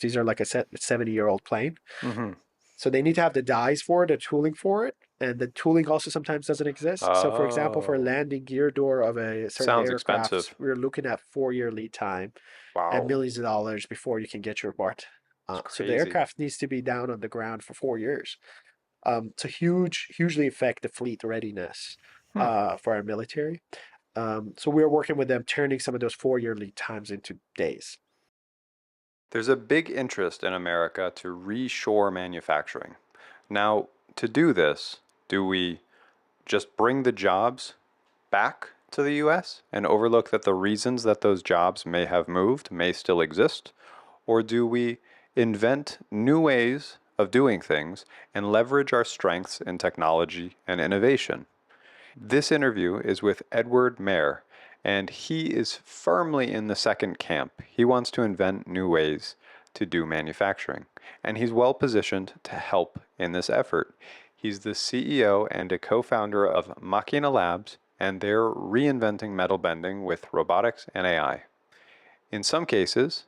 These are like a 70-year-old plane. Mm-hmm. So they need to have the dies for it, the tooling for it, and the tooling also sometimes doesn't exist. So for example, for a Oh, landing gear door of a certain sounds aircraft, expensive. we're looking at 4-year lead time and Wow, millions of dollars before you can get your part. it's So the crazy. aircraft needs to be down on the ground for 4 years. To hugely affect the fleet readiness Hmm. for our military. So we're working with them, turning some of those 4-year lead times into days. There's a big interest in America to reshore manufacturing. Now, to do this, do we just bring the jobs back to the US and overlook that the reasons that those jobs may have moved may still exist? Or do we invent new ways of doing things and leverage our strengths in technology and innovation? This interview is with Edward Mehr, and he is firmly in the second camp. He wants to invent new ways to do manufacturing, and he's well positioned to help in this effort. He's the CEO and a co-founder of Machina Labs, and they're reinventing metal bending with robotics and AI. In some cases,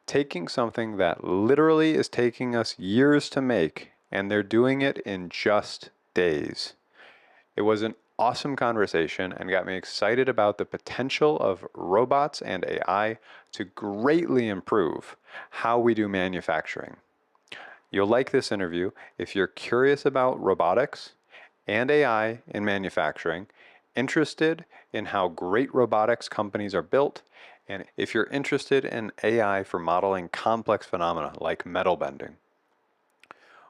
taking something that literally is taking us years to make, and they're doing it in just days. It was an awesome conversation and got me excited about the potential of robots and AI to greatly improve how we do manufacturing. You'll like this interview if you're curious about robotics and AI in manufacturing, interested in how great robotics companies are built, and if you're interested in AI for modeling complex phenomena like metal bending.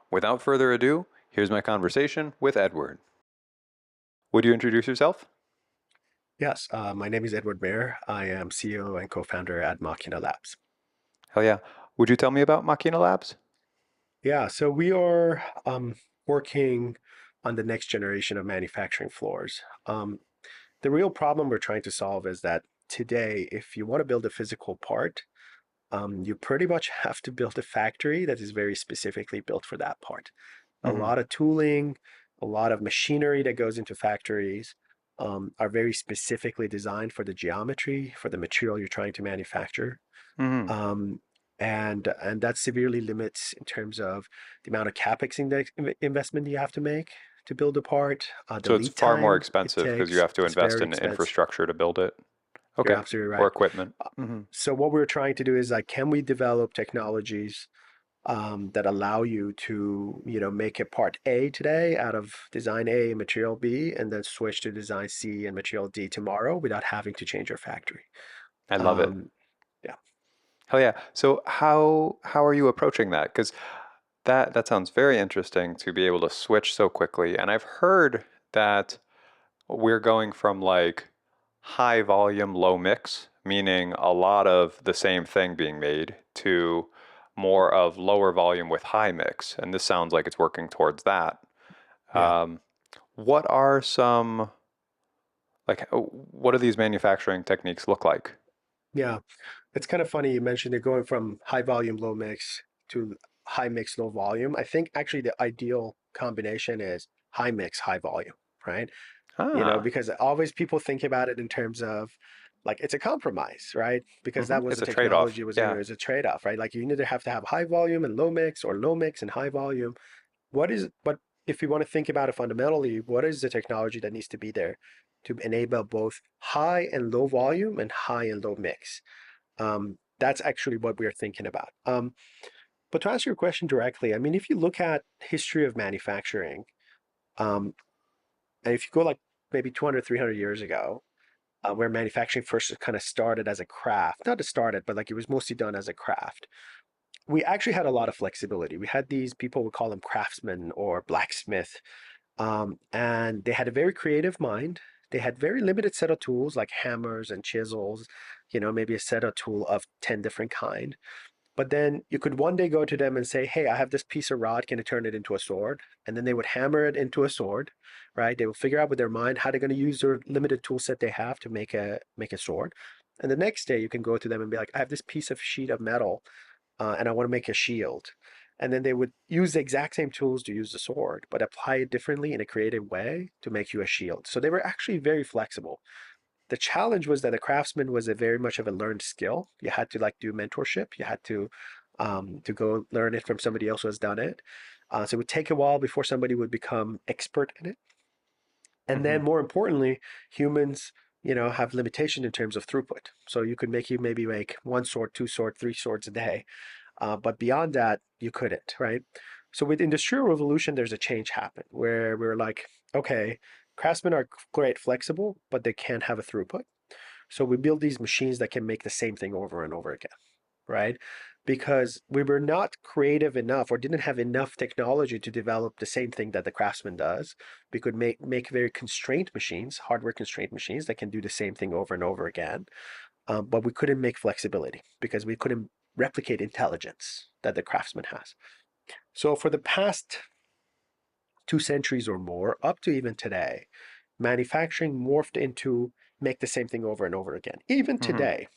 Without further ado, here's my conversation with Edward. Would you introduce yourself? Yes, my name is Edward Mehr. I am CEO and co-founder at Machina Labs. Hell yeah. Would you tell me about Machina Labs? Yeah, so we are working on the next generation of manufacturing floors. The real problem we're trying to solve is that today, if you want to build a physical part, you pretty much have to build a factory that is very specifically built for that part. A Mm-hmm. lot of tooling, a lot of machinery that goes into factories are very specifically designed for the geometry, for the material you're trying to manufacture. Mm-hmm. Um, and that severely limits in terms of the amount of capex investment you have to make to build a part, the So it's lead far more time it expensive because you takes. have to It's invest very in expensive. infrastructure to build it. You're Okay. absolutely Or right. equipment. Uh, Mm-hmm. So what we're trying to do is like, can we develop technologies that allow you to, make a part A today out of design A and material B, and then switch to design C and material D tomorrow without having to change your factory. I love it. Um, yeah. Hell yeah. So how are you approaching that? Because that sounds very interesting to be able to switch so quickly. And I've heard that we're going from like high volume, low mix, meaning a lot of the same thing being made, to more of lower volume with high mix. And this sounds like it's working towards that. Yeah. Um, what are some, like, what do these manufacturing techniques look like? Yeah. It's kind of funny you mentioned they're going from high volume, low mix to high mix, low volume. I think actually the ideal combination is high mix, high volume, right? Ah, Because always people think about it in terms of like it's a compromise, right? Because that was it's the a trade-off. technology was Yeah. there as a trade-off, right? Like you either have to have high volume and low mix or low mix and high volume. But if you want to think about it fundamentally, what is the technology that needs to be there to enable both high and low volume and high and low mix? That's actually what we're thinking about. But to answer your question directly, I mean, if you look at history of manufacturing, um, and if you go like maybe 200, 300 years ago, where manufacturing first kind of started as a craft, not to start it, but like it was mostly done as a craft, we actually had a lot of flexibility. We had these people, we call them craftsmen or blacksmith, and they had a very creative mind. They had very limited set of tools like hammers and chisels, maybe a set of tool of 10 different kind. But then you could one day go to them and say, "Hey, I have this piece of rod. Can you turn it into a sword?" And then they would hammer it into a sword, right? They would figure out with their mind how they're going to use their limited tool set they have to make a sword. And the next day you can go to them and be like, "I have this piece of sheet of metal, and I want to make a shield." And then they would use the exact same tools to use the sword, but apply it differently in a creative way to make you a shield. So they were actually very flexible. The challenge was that a craftsman was a very much of a learned skill. You had to like do mentorship. You had to to go learn it from somebody else who has done it. So it would take a while before somebody would become expert in it. And Mm-hmm. then more importantly, humans, have limitation in terms of throughput. So you maybe make one sort, two sort, three sorts a day. But beyond that, you couldn't, right? So with industrial revolution, there's a change happen where we're like, okay, craftsmen are great flexible, but they can't have a throughput. So we build these machines that can make the same thing over and over again, right? Because we were not creative enough or didn't have enough technology to develop the same thing that the craftsman does. We could make very constrained machines, hardware constrained machines that can do the same thing over and over again. But we couldn't make flexibility because we couldn't replicate intelligence that the craftsman has. So for the past 2 centuries or more, up to even today, manufacturing morphed into make the same thing over and over again. Even Mm-hmm. today,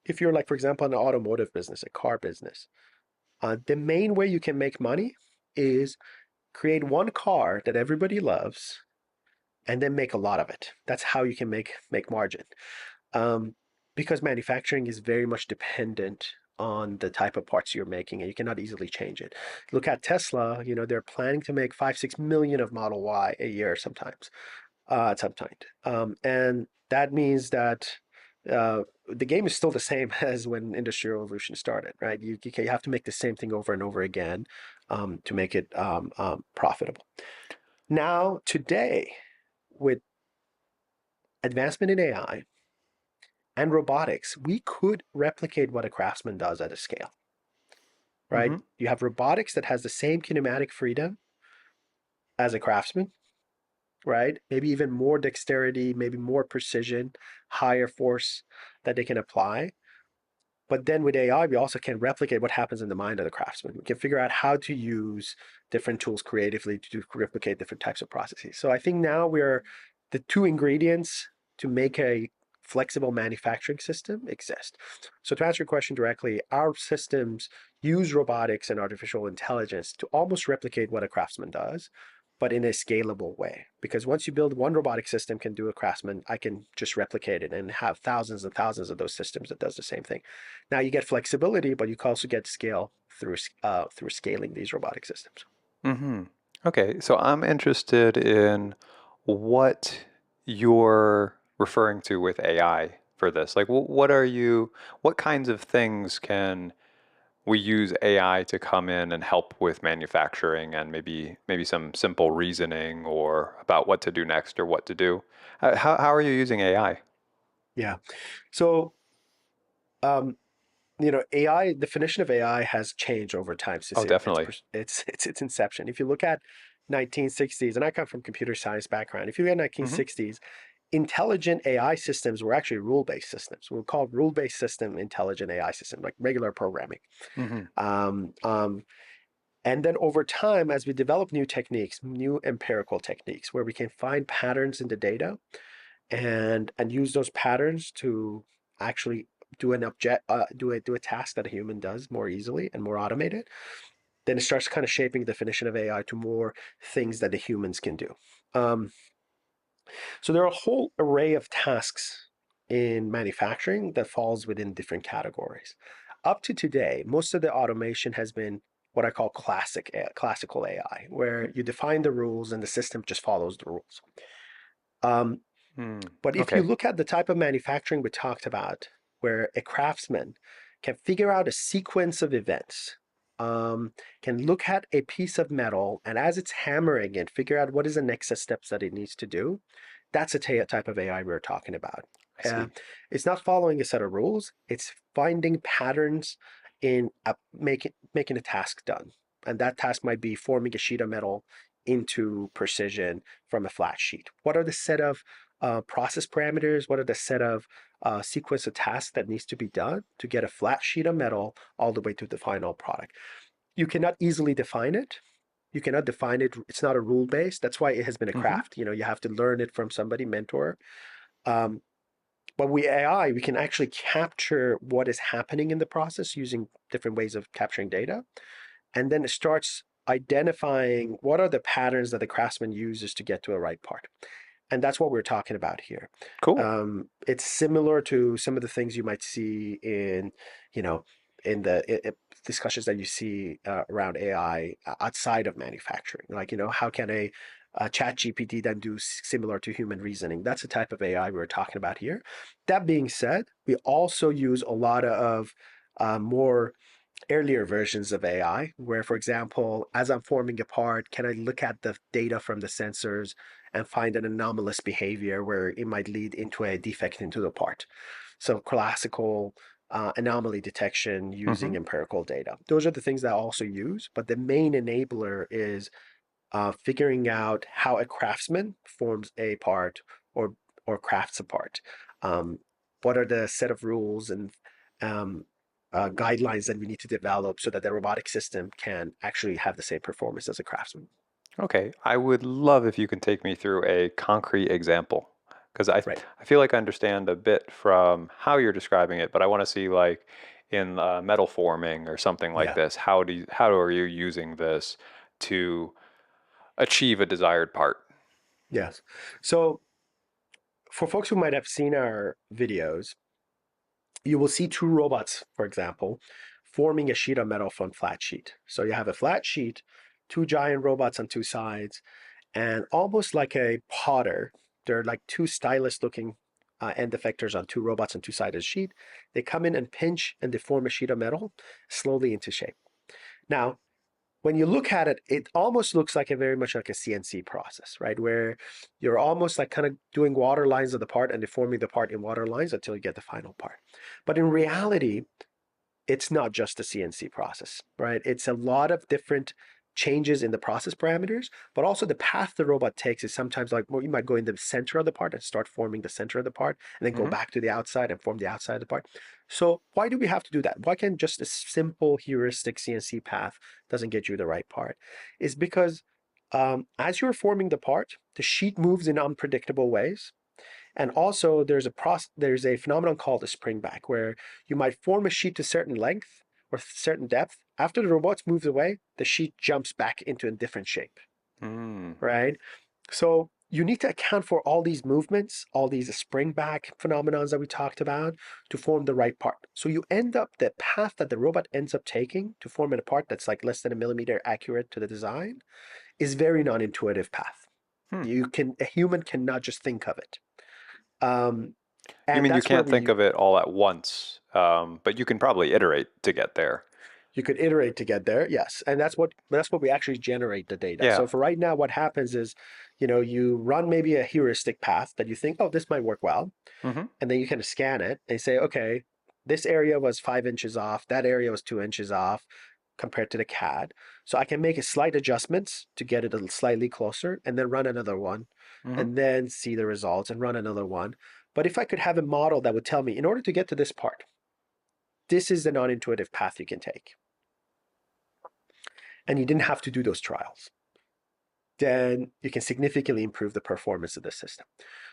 if you're like, for example, an automotive business, a car business, the main way you can make money is create one car that everybody loves and then make a lot of it. That's how you can make margin. Um, because manufacturing is very much dependent on the type of parts you're making, and you cannot easily change it. Look at Tesla. They're planning to make 5, 6 million of Model Y a year sometimes, at some point. And that means that the game is still the same as when Industrial Revolution started, right? You have to make the same thing over and over again to make it profitable. Now, today, with advancement in AI and robotics, we could replicate what a craftsman does at a scale, right? Mm-hmm. You have robotics that has the same kinematic freedom as a craftsman, right? Maybe even more dexterity, maybe more precision, higher force that they can apply. But then with AI, we also can replicate what happens in the mind of the craftsman. We can figure out how to use different tools creatively to replicate different types of processes. So I think now we're the two ingredients to make a flexible manufacturing system exist. So to answer your question directly, our systems use robotics and artificial intelligence to almost replicate what a craftsman does, but in a scalable way. Because once you build one robotic system can do a craftsman, I can just replicate it and have thousands and thousands of those systems that does the same thing. Now you get flexibility, but you can also get scale through scaling these robotic systems. Mm-hmm. Okay, so I'm interested in what you're referring to with AI for this. Like, what kinds of things can we use AI to come in and help with manufacturing and maybe some simple reasoning or about what to do next or what to do? How are you using AI? Yeah. So um, AI definition of AI has changed over time since Oh, definitely. its inception. If you look at 1960s, and I come from computer science background. If you look at Mm-hmm. 1960s, intelligent AI systems were actually rule-based systems. We'll call rule-based system intelligent AI system, like regular programming. Mm-hmm. Um, um, and then over time, as we develop new techniques, new empirical techniques, where we can find patterns in the data and use those patterns to actually do a task that a human does more easily and more automated, then it starts kind of shaping the definition of AI to more things that the humans can do. Um, so there are a whole array of tasks in manufacturing that falls within different categories. Up to today, most of the automation has been what I call classical AI, where you define the rules and the system just follows the rules. Um, Mm. but if you Okay. look at the type of manufacturing we talked about, where a craftsman can figure out a sequence of events, can look at a piece of metal, and as it's hammering it, figure out what is the next steps that it needs to do, that's a type of AI we're talking about. I Uh, see. it's not following a set of rules. It's finding patterns in making a task done. And that task might be forming a sheet of metal into precision from a flat sheet. What are the set of process parameters? What are the set of sequence of tasks that needs to be done to get a flat sheet of metal all the way to the final product? You cannot easily define it. You cannot define it. It's not a rule based. That's why it has been a Mm-hmm. craft. You have to learn it from somebody, mentor. Um, but with AI, we can actually capture what is happening in the process using different ways of capturing data. And then it starts identifying what are the patterns that the craftsman uses to get to a right part. And that's what we're talking about here. Cool. It's similar to some of the things you might see in, you know, in the discussions that you see around AI outside of manufacturing. Like, how can a chat GPT then do similar to human reasoning? That's the type of AI we're talking about here. That being said, we also use a lot of more earlier versions of AI, where, for example, as I'm forming a part, can I look at the data from the sensors and find an anomalous behavior where it might lead into a defect into the part? So classical anomaly detection Mm-hmm. using empirical data. Those are the things that I also use, but the main enabler is figuring out how a craftsman forms a part or crafts a part. Um, what are the set of rules and um, guidelines that we need to develop so that the robotic system can actually have the same performance as a craftsman? Okay, I would love if you can take me through a concrete example because Right. I feel like I understand a bit from how you're describing it, but I want to see like in metal forming or something like Yeah. this, how are you using this to achieve a desired part? Yes. So for folks who might have seen our videos, you will see two robots, for example, forming a sheet of metal from flat sheet. So you have a flat sheet, two giant robots on two sides, and almost like a potter, they're like two stylus looking end effectors on two robots on two sides of the sheet. They come in and pinch and they form a sheet of metal slowly into shape. Now, when you look at it, it almost looks like a very much like a CNC process, right? Where you're almost like kind of doing water lines of the part and deforming the part in water lines until you get the final part. But in reality, it's not just a CNC process, right? It's a lot of different changes in the process parameters, but also the path the robot takes is sometimes like, well, you might go in the center of the part and start forming the center of the part, and then go Mm-hmm. back to the outside and form the outside of the part. So why do we have to do that? Why can't just a simple heuristic CNC path doesn't get you the right part? Is because as you're forming the part, the sheet moves in unpredictable ways. And also there's a phenomenon called a spring back where you might form a sheet to certain length or certain depth. After the robot moves away, the sheet jumps back into a different shape, Mm. right? So you need to account for all these movements, all these spring back phenomenons that we talked about to form the right part. So you end up the path that the robot ends up taking to form a part that's like less than a millimeter accurate to the design is very non-intuitive path. Hmm. A human cannot just think of it. Um, You and mean you that's where can't think of it all at once, but you can probably iterate to get there. you could iterate to get there, yes, and that's what we actually generate the data. Yeah. So for right now, what happens is, you run maybe a heuristic path that you think, oh, this might work well, Mm-hmm. and then you kind of scan it and say, okay, this area was 5 inches off, that area was 2 inches off compared to the CAD. So I can make a slight adjustments to get it a little slightly closer, and then run another one, Mm-hmm. and then see the results and run another one. But if I could have a model that would tell me, in order to get to this part, this is the non-intuitive path you can take, and you didn't have to do those trials, then you can significantly improve the performance of the system.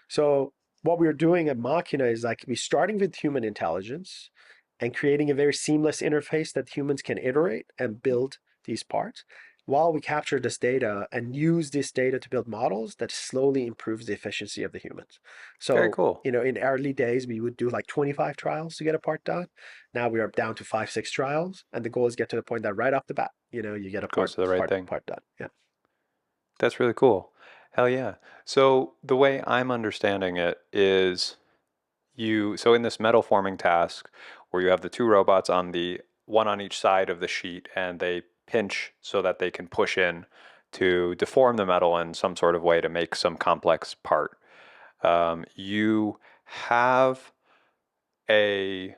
So what we're doing at Machina is like we're starting with human intelligence and creating a very seamless interface that humans can iterate and build these parts while we capture this data and use this data to build models that slowly improves the efficiency of the humans. Very So, cool. in early days, we would do like 25 trials to get a part done. Now we are down to 5, 6 trials, and the goal is get to the point that right off the bat, you get a Goes part to the right part thing. part done. Yeah. That's really cool. Hell yeah. So the way I'm understanding it is so in this metal forming task where you have the two robots on the one on each side of the sheet and they pinch so that they can push in to deform the metal in some sort of way to make some complex part. You have a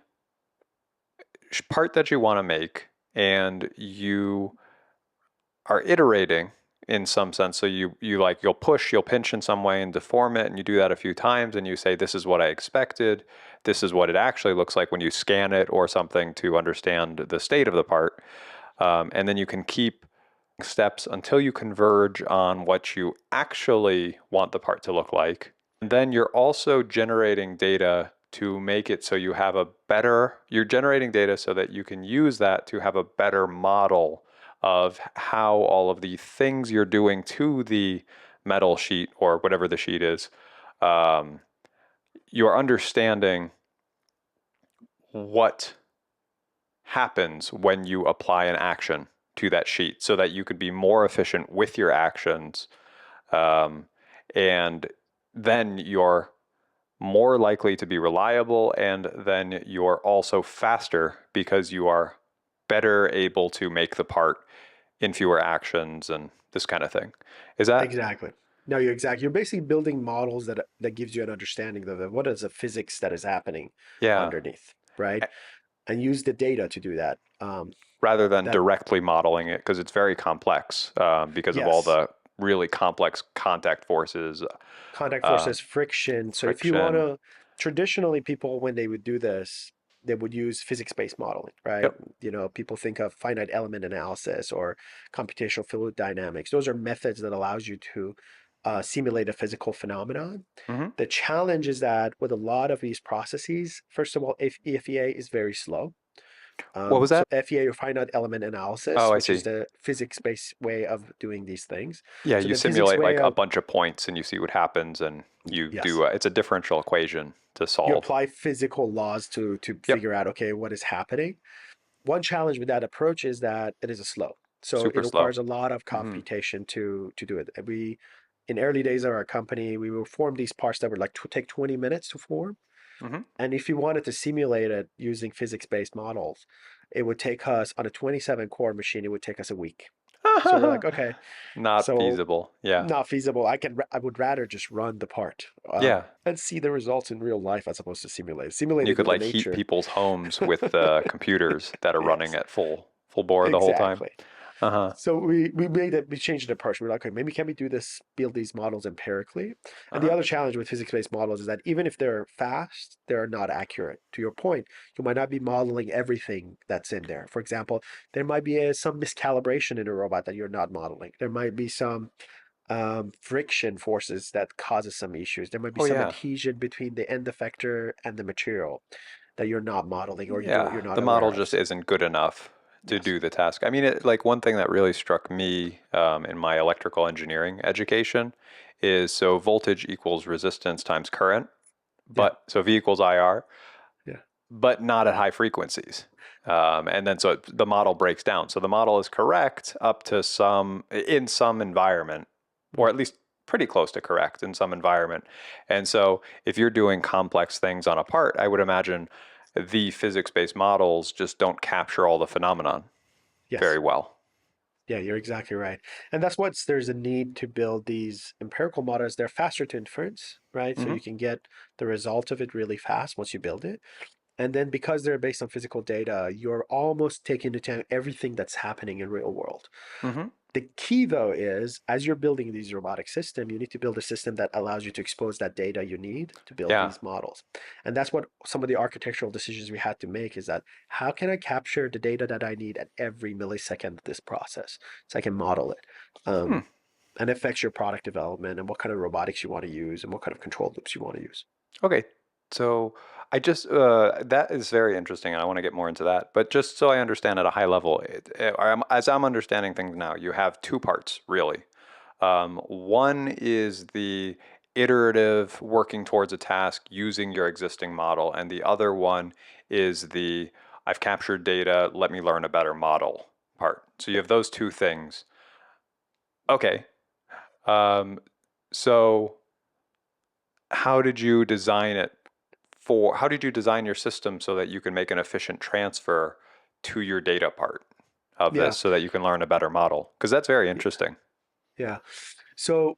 part that you want to make and you are iterating in some sense. So you'll push, you'll pinch in some way and deform it, and you do that a few times, and you say, "This is what I expected. This is what it actually looks like when you scan it or something to understand the state of the part." And then you can keep steps until you converge on what you actually want the part to look like. And then you're also generating data to make it so you're generating data so that you can use that to have a better model of how all of the things you're doing to the metal sheet or whatever the sheet is, um, you're understanding what happens when you apply an action to that sheet so that you could be more efficient with your actions. Um, and then you're more likely to be reliable, and then you're also faster because you are better able to make the part in fewer actions and this kind of thing. Is that? Exactly. No, you're exactly. You're basically building models that gives you an understanding of what is the physics that is happening Yeah. underneath, right? And use the data to do that. Rather than That directly modeling it because it's very complex because of all yes, the really complex contact forces, contact uh, forces, friction. So if you want friction. to, traditionally people when they would do this, they would use physics-based modeling, right? Yep. People think of finite element analysis or computational fluid dynamics. Those are methods that allows you to simulate a physical phenomenon. Hmm. The challenge is that with a lot of these processes, first of all, if FEA is very slow. What was So that? FEA or finite element Oh, analysis, I which is see. the physics-based way of doing these things. Yeah, So you the physics simulate way like a of bunch of points and you see what happens, and you yes, do it's a differential equation to you solve. apply physical laws to Yep. figure out okay what is happening. One challenge with that approach is that it is a slow, so it Super slow. requires a lot of Hmm. computation to do it. We in early days of our company we will form these parts that would like to take 20 minutes to form, Hmm. and if you wanted to simulate it using physics-based models, it would take us on a 27 core machine, it would take us a week. So we're like, okay, Not so feasible. Yeah. not feasible. I would rather just run the part Yeah. and see the results in real life as opposed to simulate. And Simulate you it could with the like heat nature. people's homes with computers that are running Yes, at full bore the whole time. exactly. Uh-huh. So we changed the approach. We're like, okay, maybe can we do this, build these models empirically? And the Uh-huh. other challenge with physics-based models is that even if they're fast, they're not accurate. To your point, you might not be modeling everything that's in there. For example, there might be some miscalibration in a robot that you're not modeling. There might be some friction forces that causes some issues. There might be Oh some yeah. adhesion between the end effector and the material that you're not modeling or Yeah, you're not the model aware of. just isn't good enough to Yes. do the task. I mean, like one thing that really struck me in my electrical engineering education is so voltage equals resistance times current, Yeah. but so V equals IR, Yeah. but not at high frequencies. And then so the model breaks down. So the model is correct up to in some environment, or Mm. at least pretty close to correct in some environment. And so if you're doing complex things on a part, I would imagine the physics-based models just don't capture all the phenomenon very Yes. well. Yeah, you're exactly right. And that's what's there's a need to build these empirical models. They're faster to inference, right? So Hmm. you can get the result of it really fast once you build it. And then because they're based on physical data, you're almost taking into account everything that's happening in real world. Hmm. The key though is as you're building these robotic system, you need to build a system that allows you to expose that data you need to build Yeah. these models. And that's what some of the architectural decisions we had to make is that how can I capture the data that I need at every millisecond of this process so I can model it. Hmm. And it affects your product development and what kind of robotics you want to use and what kind of control loops you want to use. Okay. So I just that is very interesting, and I want to get more into that. But just so I understand at a high level, as I'm understanding things now, you have two parts really. One is the iterative working towards a task using your existing model, and the other one is the I've captured data, let me learn a better model part. So you Yeah. have those two things. Okay. Um, so how did you design it how did you design your system so that you can make an efficient transfer to your data part of Yeah. this so that you can learn a better model? Because that's very interesting. Yeah. So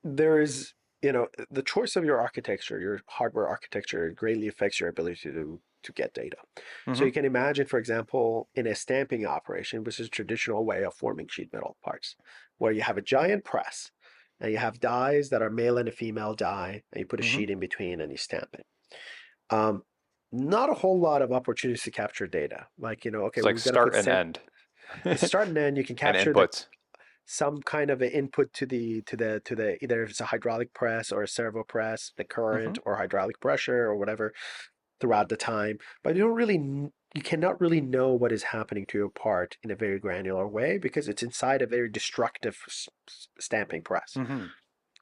there is, the choice of your architecture, your hardware architecture greatly affects your ability to get data. So Hmm. you can imagine, for example, in a stamping operation, which is a traditional way of forming sheet metal parts, where you have a giant press and you have dies that are male and a female die, and you put a Hmm. sheet in between and you stamp it. Um, Not a whole lot of opportunities to capture data. Like, okay, It's like we're going to start put and end it's start and end. You can and capture inputs. some kind of an input to the either if it's a hydraulic press or a servo press, the Hmm. current or hydraulic pressure or whatever throughout the time. But you cannot really know what is happening to your part in a very granular way because it's inside a very destructive stamping press. Hmm.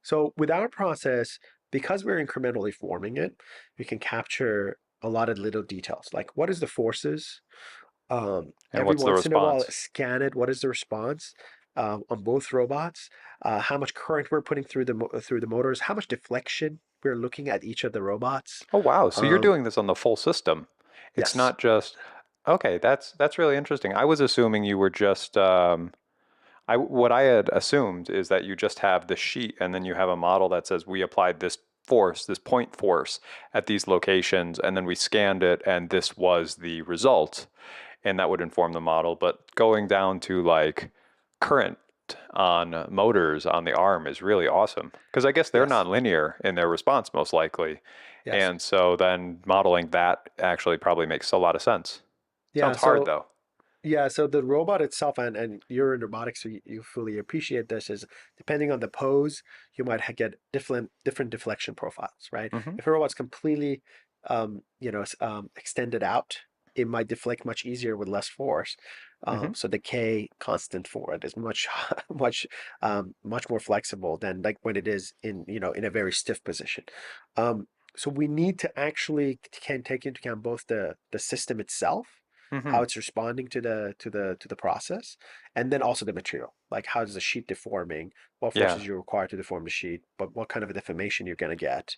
So with our process, because we're incrementally forming it, we can capture. a lot of little details, like what is the forces? And Every what's the once in a while, response? scan it. What is the response on both robots? How much current we're putting through through the motors? How much deflection we're looking at each of the robots? Oh wow, so you're Um, doing this on the full system. It's yes, not just okay, that's really interesting. I was assuming you were just I what I had assumed is that you just have the sheet and then you have a model that says we applied this force, this point force at these locations, and then we scanned it and this was the result, and that would inform the model. But going down to like current on motors on the arm is really awesome because I guess they're yes, non-linear in their response most likely. yes. And so then modeling that actually probably makes a lot of sense. Yeah. Sounds hard So though. yeah, so the robot itself, and you're in robotics, so you fully appreciate this, is depending on the pose, you might get different deflection profiles, right? Hmm. If a robot's completely, extended out, it might deflect much easier with less force. Hmm. So the K constant for it is much, much more flexible than like when it is in, in a very stiff position. So we need to actually can take into account both the system itself, Hmm. how it's responding to the process, and then also the material, like how is the sheet deforming, what Yeah, forces you require to deform the sheet, but what kind of a deformation you're going to get,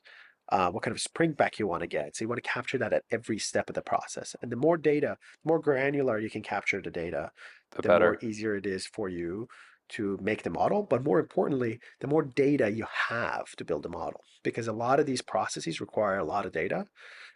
what kind of spring back you want to get. So you want to capture that at every step of the process, and the more data, the more granular you can capture the data, the the more better. easier it is for you to make the model, but more importantly, the more data you have to build a model, because a lot of these processes require a lot of data.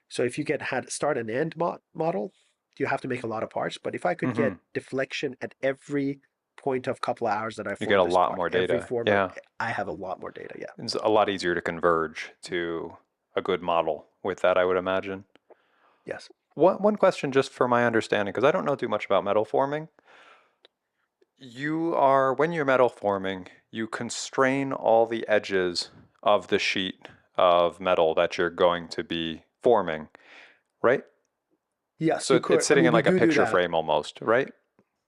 So if you had start and end model, you have to make a lot of parts. But if I could get Hmm. deflection at every point of couple of hours that I You get form a this lot part, more every data. form of, Yeah. I have a lot more data. Yeah. It's a lot easier to converge to a good model with that, I would imagine. Yes. One question just for my understanding, because I don't know too much about metal forming. When you're metal forming, you constrain all the edges of the sheet of metal that you're going to be forming, right? Yes, So you it's could. I sitting mean, in we like a do picture that. frame almost, right?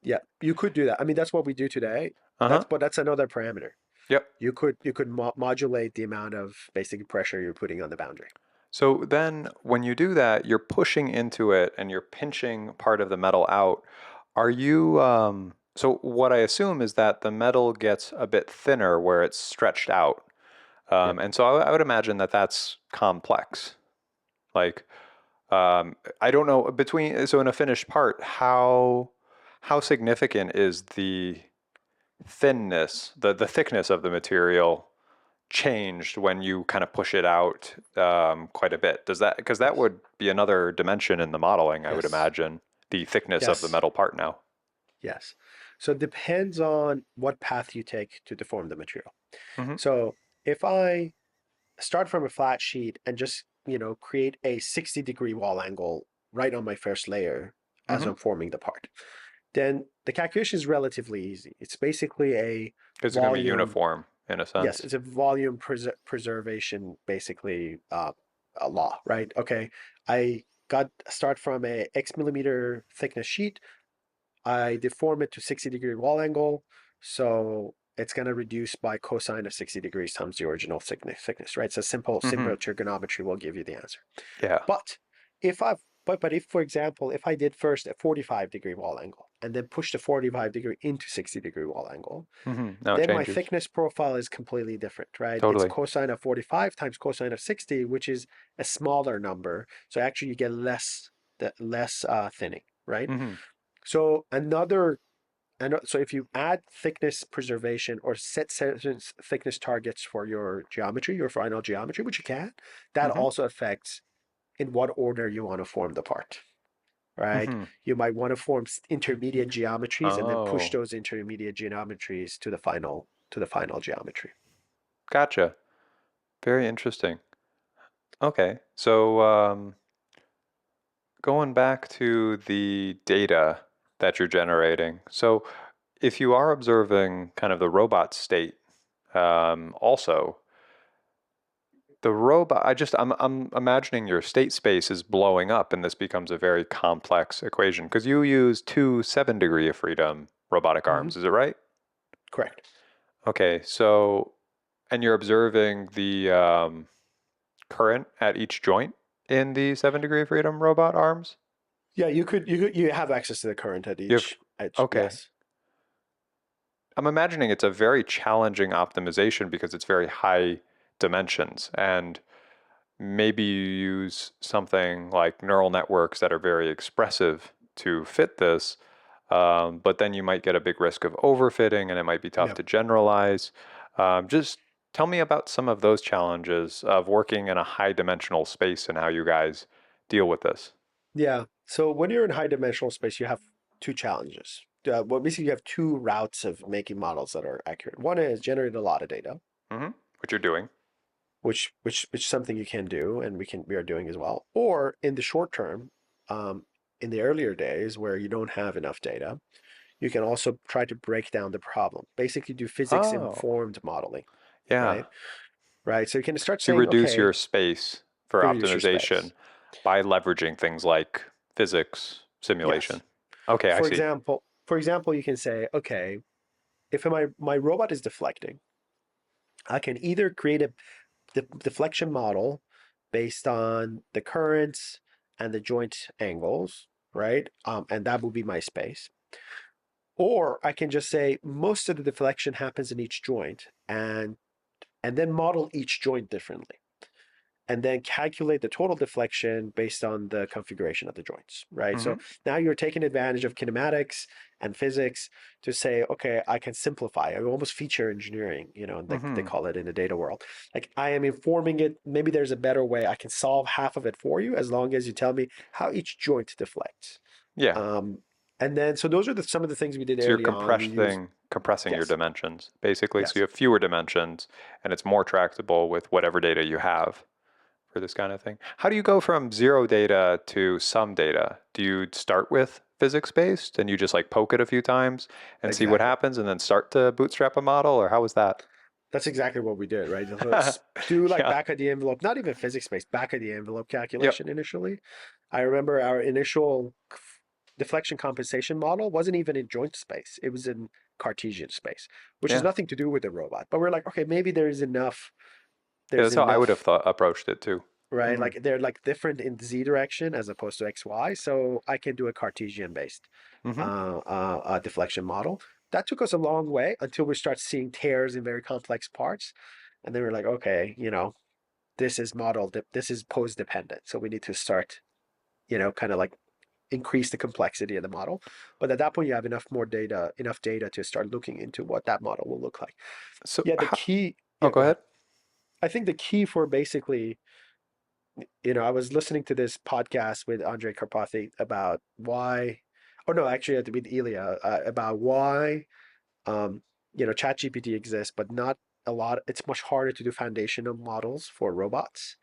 Yeah, you could do that. I mean, that's what we do today. Uh-huh. But that's another parameter. Yep. You could modulate the amount of basic pressure you're putting on the boundary. So then when you do that, you're pushing into it and you're pinching part of the metal out. So what I assume is that the metal gets a bit thinner where it's stretched out. Yep. And so I would imagine that that's complex. Like, I don't know so in a finished part, how significant is the thinness, the thickness of the material changed when you kind of push it out quite a bit? Because that Yes. would be another dimension in the modeling, I would Yes. imagine, the thickness of the Yes. metal part now. Yes. So it depends on what path you take to deform the material. Hmm. So if I start from a flat sheet and just, create a 60-degree wall angle right on my first layer as Hmm. I'm forming the part, then the calculation is relatively easy. It's basically a It's going to be volume, uniform in a yes, sense. it's a volume preservation, basically, a law, right? Okay, I got start from a X millimeter thickness sheet. I deform it to 60-degree wall angle. So it's going to reduce by cosine of 60 degrees times the original thickness, right? So Hmm. simple trigonometry will give you the answer. Yeah. But if I've but if, for example, if I did first a 45-degree wall angle and then push the 45-degree into 60-degree wall angle, Hmm. Now it then my changes. thickness profile is completely different, right? It's Totally. cosine of 45 times cosine of 60, which is a smaller number. So actually you get less thinning, right? Hmm. So so if you add thickness preservation or set certain thickness targets for your geometry, your final geometry, which you can, that Hmm. also affects in what order you want to form the part, right? Hmm. You might want to form intermediate geometries and then push Oh, those intermediate geometries to the final geometry. gotcha. Very interesting. Okay. So, going back to the data that you're generating. So, if you are observing kind of the robot state, also the robot, I'm imagining your state space is blowing up, and this becomes a very complex equation because you use two 7 degree of freedom robotic Hmm. arms. Is it right? Correct. Okay. So, and you're observing the current at each joint. in the 7 degree of freedom robot arms? Yeah, you have access to the current at You have, each edge. okay. Yes. I'm imagining it's a very challenging optimization because it's very high dimensions. And maybe you use something like neural networks that are very expressive to fit this, but then you might get a big risk of overfitting and it might be tough Yeah. to generalize. Just tell me about some of those challenges of working in a high dimensional space and how you guys deal with this. Yeah. So when you're in high dimensional space, you have two challenges. Well, basically, you have two routes of making models that are accurate. One is generate a lot of data, Hmm. What you're doing. which is something you can do, and we are doing as well. Or in the short term, in the earlier days where you don't have enough data, you can also try to break down the problem. Basically, do physics Oh, informed modeling, yeah. right? Right. So you can start You saying, reduce your okay, space for reduce your optimization space. by leveraging things like physics simulation. Yes. Okay, I see. For example, you can say, okay, if my robot is deflecting, I can either create a deflection model based on the currents and the joint angles, right? And that will be my space. Or I can just say most of the deflection happens in each joint and then model each joint differently. And then calculate the total deflection based on the configuration of the joints, right? So Hmm. now you're taking advantage of kinematics and physics to say, okay, I can simplify. I almost feature engineering, they Hmm. call it in the data world. Like I am informing it. Maybe there's a better way. I can solve half of it for you as long as you tell me how each joint deflects. Yeah. Um, and then, so those are some of the things we did So you're early on. We use, compressing your yes, dimensions, basically. So you yes, have fewer dimensions and it's more tractable with whatever data you have for this kind of thing. How do you go from zero data to some data? Do you start with physics based and you just like poke it a few times and see what exactly. happens and then start to bootstrap a model, or how was that? That's exactly what we did, right? So do like Yeah. back of the envelope, not even physics based, back of the envelope Yep. calculation initially. I remember our initial deflection compensation model wasn't even in joint space, it was in Cartesian space, which has Yeah. nothing to do with the robot. But we're like, okay, maybe Yeah, there's that's how I would have enough, thought approached it too. right? Hmm. Like they're like different in z direction as opposed to xy. So I can do a Cartesian based Hmm. deflection model. That took us a long way until we start seeing tears in very complex parts. And then we're like, okay, this is pose dependent. So we need to start, kind of like increase the complexity of the model. But at that point, you have enough data to start looking into what that model will look like. So Yeah, the how, key, oh, yeah, go go ahead. ahead. I think the key for basically, I was listening to this podcast with Andre Karpathy about why, oh no, actually, with Ilya about why, um, ChatGPT exists, but not a lot. It's much harder to do foundational models for robots.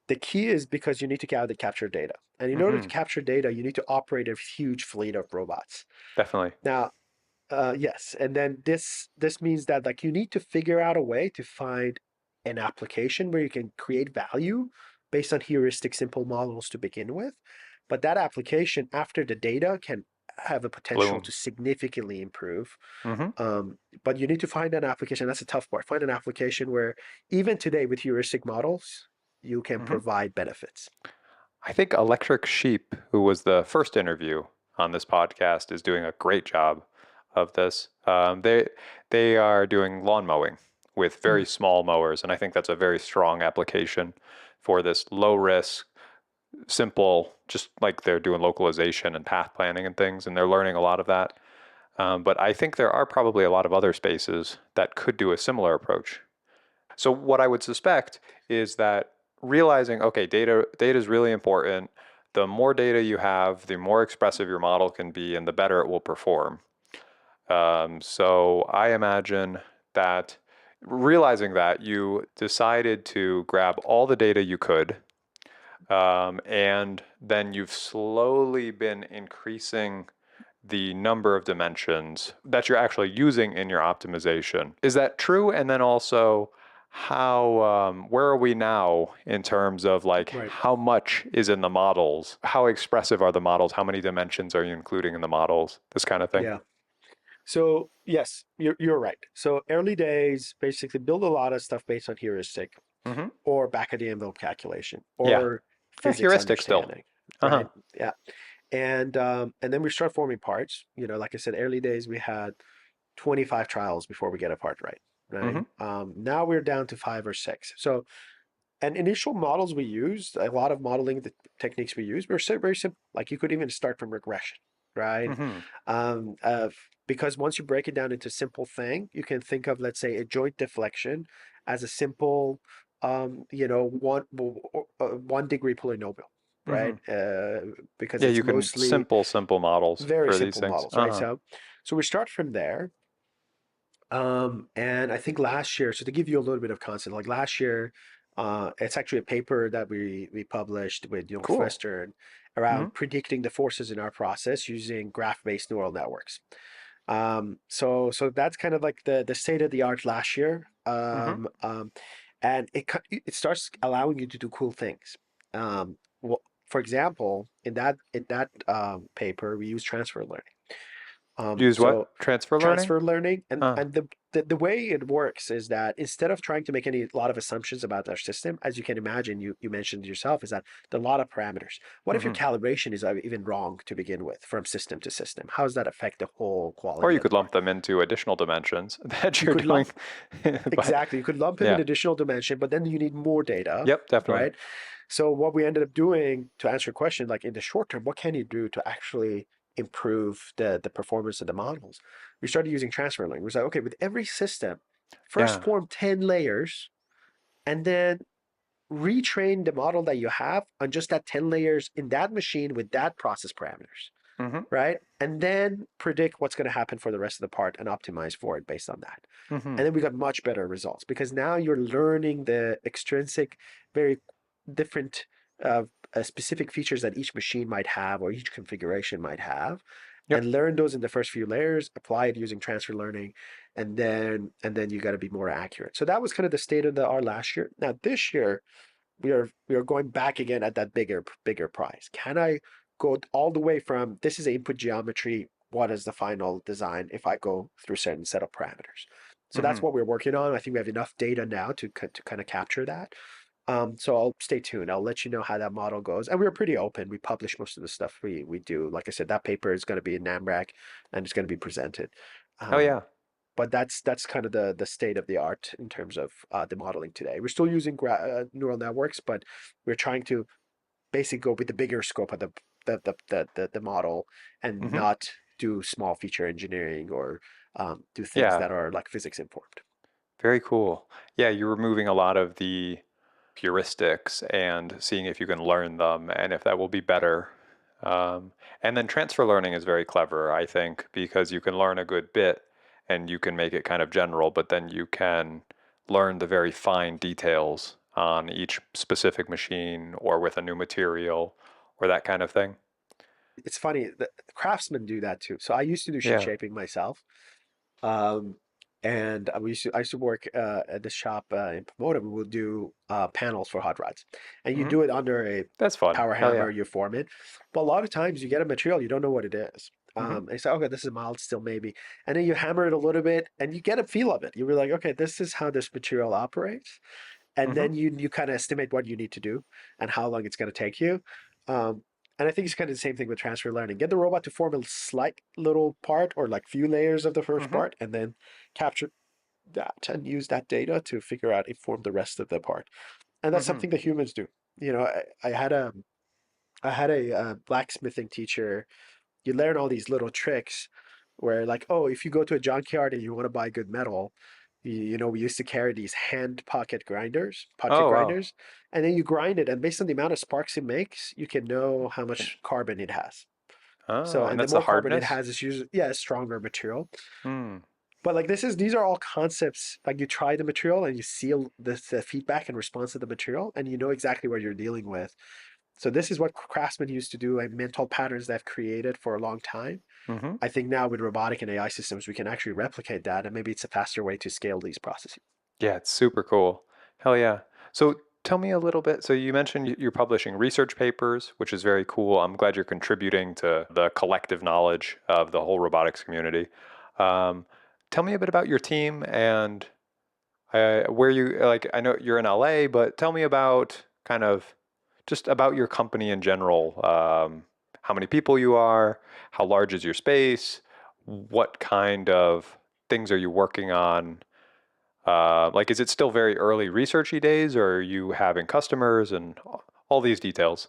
The key is because you need to capture data. And in order to Hmm. capture data, you need to operate a huge fleet of robots. Definitely. Now, yes, and then this means that like you need to figure out a way to find an application where you can create value based on heuristic simple models to begin with. But that application after the data can have a potential Bloom. to significantly improve. Hmm. But you need to find an application. That's a tough part. Find an application where even today with heuristic models, you can Hmm. provide benefits. I think Electric Sheep, who was the first interview on this podcast, is doing a great job of this. They are doing lawn mowing with Mm. very small mowers, and I think that's a very strong application for this low risk, simple, just like they're doing localization and path planning and things, and they're learning a lot of that. But I think there are probably a lot of other spaces that could do a similar approach. So what I would suspect is that realizing, okay, data is really important. The more data you have, the more expressive your model can be, and the better it will perform. So I imagine that realizing that you decided to grab all the data you could, and then you've slowly been increasing the number of dimensions that you're actually using in your optimization. Is that true? And then also, where are we now in terms of like Right. how much is in the models? How expressive are the models? How many dimensions are you including in the models? This kind of thing. Yeah. So yes, you're right. So early days basically build a lot of stuff based on heuristic Hmm. or back of the envelope calculation Yeah. or Yeah, physics heuristic still. understanding, Uh-huh. right? Yeah. And then we start forming parts. Like I said, early days we had 25 trials before we get a part right, right? Mm-hmm. Now we're down to 5 or 6. So, and initial models we used, a lot of modeling the techniques we used were very simple. Like you could even start from regression, right? Mm-hmm. Um, uh, because once you break it down into simple thing, you can think of, let's say, a joint deflection as a simple, 1 degree polynomial, Mm-hmm. right? Because Yeah, it's you can mostly simple models very for these simple things. models, right? Uh-huh. So we start from there. And I think last year, so to give you a little bit of concept, like last year, it's actually a paper that we published with Cool. Professor Mm-hmm. around predicting the forces in our process using graph-based neural networks. So that's kind of like the state of the art last year. Mm-hmm. And it starts allowing you to do cool things. For example, in that paper, we use transfer learning. Use what? So Transfer learning? transfer learning and Uh. and the way it works is that instead of trying to make a lot of assumptions about our system, as you can imagine, you mentioned yourself, is that there are a lot of parameters. What if your Mm-hmm. calibration is even wrong to begin with from system to system? How does that affect the whole Or quality you of the could lump part? them into additional dimensions that You you're could doing. lump But exactly. You could lump them in yeah. additional dimension, but then you need more data, Yep, definitely. right? So what we ended up doing to answer your question, like in the short term, what can you do to actually improve the performance of the models? We started using transfer learning. We was like, okay, with every system, first Yeah. form 10 layers and then retrain the model that you have on just that 10 layers in that machine with that process parameters, Mm-hmm. right? And then predict what's going to happen for the rest of the part and optimize for it based on that. Mm-hmm. And then we got much better results because now you're learning the extrinsic, very different specific features that each machine might have or each configuration might have, Yep. and learn those in the first few layers, apply it using transfer learning, and then you got to be more accurate. So that was kind of the state of the art last year. Now this year we are going back again at that bigger prize. Can I go all the way from this is input geometry? What is the final design if I go through a certain set of parameters? So Mm-hmm. that's what we're working on. I think we have enough data now to kind of capture that. So I'll stay tuned. I'll let you know how that model goes. And we're pretty open. We publish most of the stuff we do. Like I said, that paper is going to be in NAMRAC and it's going to be presented. Oh Um, yeah. but that's kind of the state of the art in terms of the modeling today. We're still using neural networks, but we're trying to basically go with the bigger scope of the model and Mm-hmm. not do small feature engineering or do things Yeah. that are like physics informed. Very cool. Yeah, you're removing a lot of the heuristics and seeing if you can learn them and if that will be better. And then transfer learning is very clever, I think, because you can learn a good bit and you can make it kind of general, but then you can learn the very fine details on each specific machine or with a new material or that kind of thing. It's funny, the craftsmen do that too. So I used to do sheet Yeah. shaping myself. Um, and I used to work at the shop in Pomona. We would do panels for hot rods, and you Hmm. do it under a That's fun. power Hell yeah. hammer. You form it, but a lot of times you get a material you don't know what it is. Hmm. And you say, okay, this is mild steel maybe, and then you hammer it a little bit, and you get a feel of it. You were like, okay, this is how this material operates, and Hmm. then you kind of estimate what you need to do and how long it's going to take you. Um, and I think it's kind of the same thing with transfer learning. Get the robot to form a slight little part or like few layers of the first Hmm. part, and then capture that and use that data to figure out inform the rest of the part. And that's Hmm. something that humans do. I had a blacksmithing teacher. You learn all these little tricks where, like, oh, if you go to a junkyard and you want to buy good metal, we used to carry these hand pocket Oh, wow. grinders, and then you grind it, and based on the amount of sparks it makes, you can know how Can, much carbon it has. So, oh, and and the that's the more carbon it hardness? has, it's usually, yeah, a stronger material. Hmm. But like these are all concepts. Like you try the material and you seal the feedback and response to the material, and you know exactly what you're dealing with. So this is what craftsmen used to do, and mental patterns they've created for a long time. Hmm. I think now with robotic and AI systems, we can actually replicate that, and maybe it's a faster way to scale these processes. Yeah, it's super cool. Hell yeah. So tell me a little bit. So you mentioned you're publishing research papers, which is very cool. I'm glad you're contributing to the collective knowledge of the whole robotics community. Um, Tell me a bit about your team and where you like. I know you're in LA, but tell me about kind of just about your company in general. How many people you are, how large is your space, what kind of things are you working on? Like, is it still very early researchy days, or are you having customers and all these details?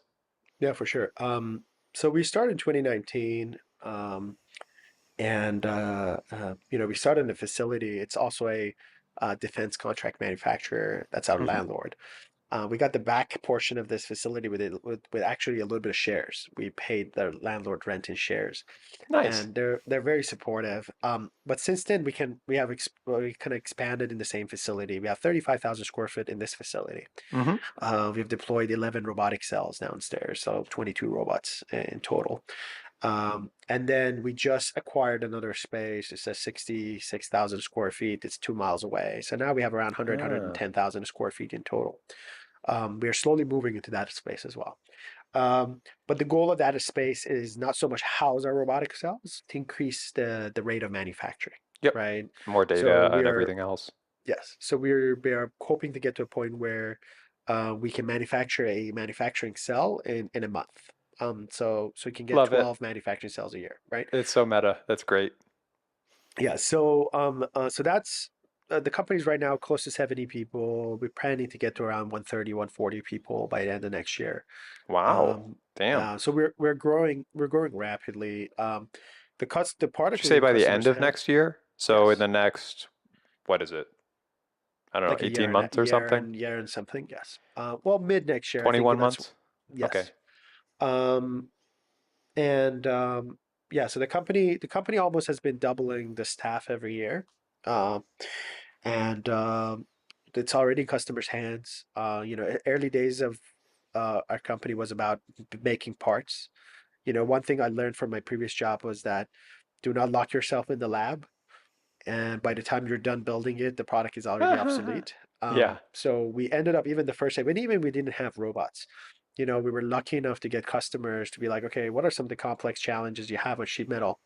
Yeah, for sure. So we started in 2019, and we started in a facility. It's also a defense contract manufacturer. That's our Hmm. landlord. We got the back portion of this facility with actually a little bit of shares. We paid the landlord rent in shares, Nice. and they're very supportive. But since then, we kind of expanded in the same facility. We have 35,000 square foot in this facility. Hmm. We've deployed 11 robotic cells downstairs, so 22 robots in total. And then we just acquired another space. It's a 66,000 square feet. It's 2 miles away. So now we have around 100, Ah, 110,000 square feet in total. We are slowly moving into that space as well. But the goal of that space is not so much house our robotic cells, to increase the rate of manufacturing, yep. right? More So data and everything else. yes, so we are hoping to get to a point where we can manufacture a manufacturing cell in a month. So we can get Love it. 12 manufacturing cells a year, right? It's so meta. That's great. Yeah. So that's the company's right now close to 70 people. We're planning to get to around 130, 140 people by the end of next year. Wow. Um, Damn. so we're growing rapidly. The Did product you say leading by the end customers of have, next year? So in yes, the next, what is it? I don't know, like a 18 months or something? year and something. Yes. Well, mid next year, I think 21 that's months? Okay. yes. Um, and yeah, so the company almost has been doubling the staff every year. Um, and it's already in customers' hands. Early days of our company was about making parts. One thing I learned from my previous job was that do not lock yourself in the lab, and by the time you're done building it, the product is already obsolete. Yeah. So we ended up, even the first time, when even we didn't have robots, we were lucky enough to get customers to be like, okay, what are some of the complex challenges you have with sheet metal?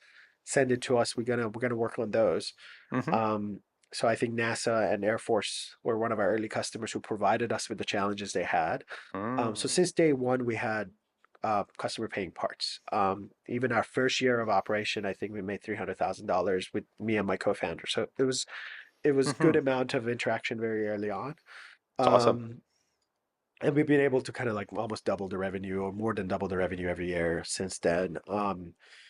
Send it to us. We're gonna work on those. Hmm. Um, so I think NASA and Air Force were one of our early customers who provided us with the challenges they had. So Mm. since day one, we had customer paying parts. Even our first year of operation, I think we made $300,000 with me and my co-founder. So it was good Hmm. amount of interaction very early on. It's awesome. Um, and we've been able to kind of like almost double the revenue or more than double the revenue every year since then.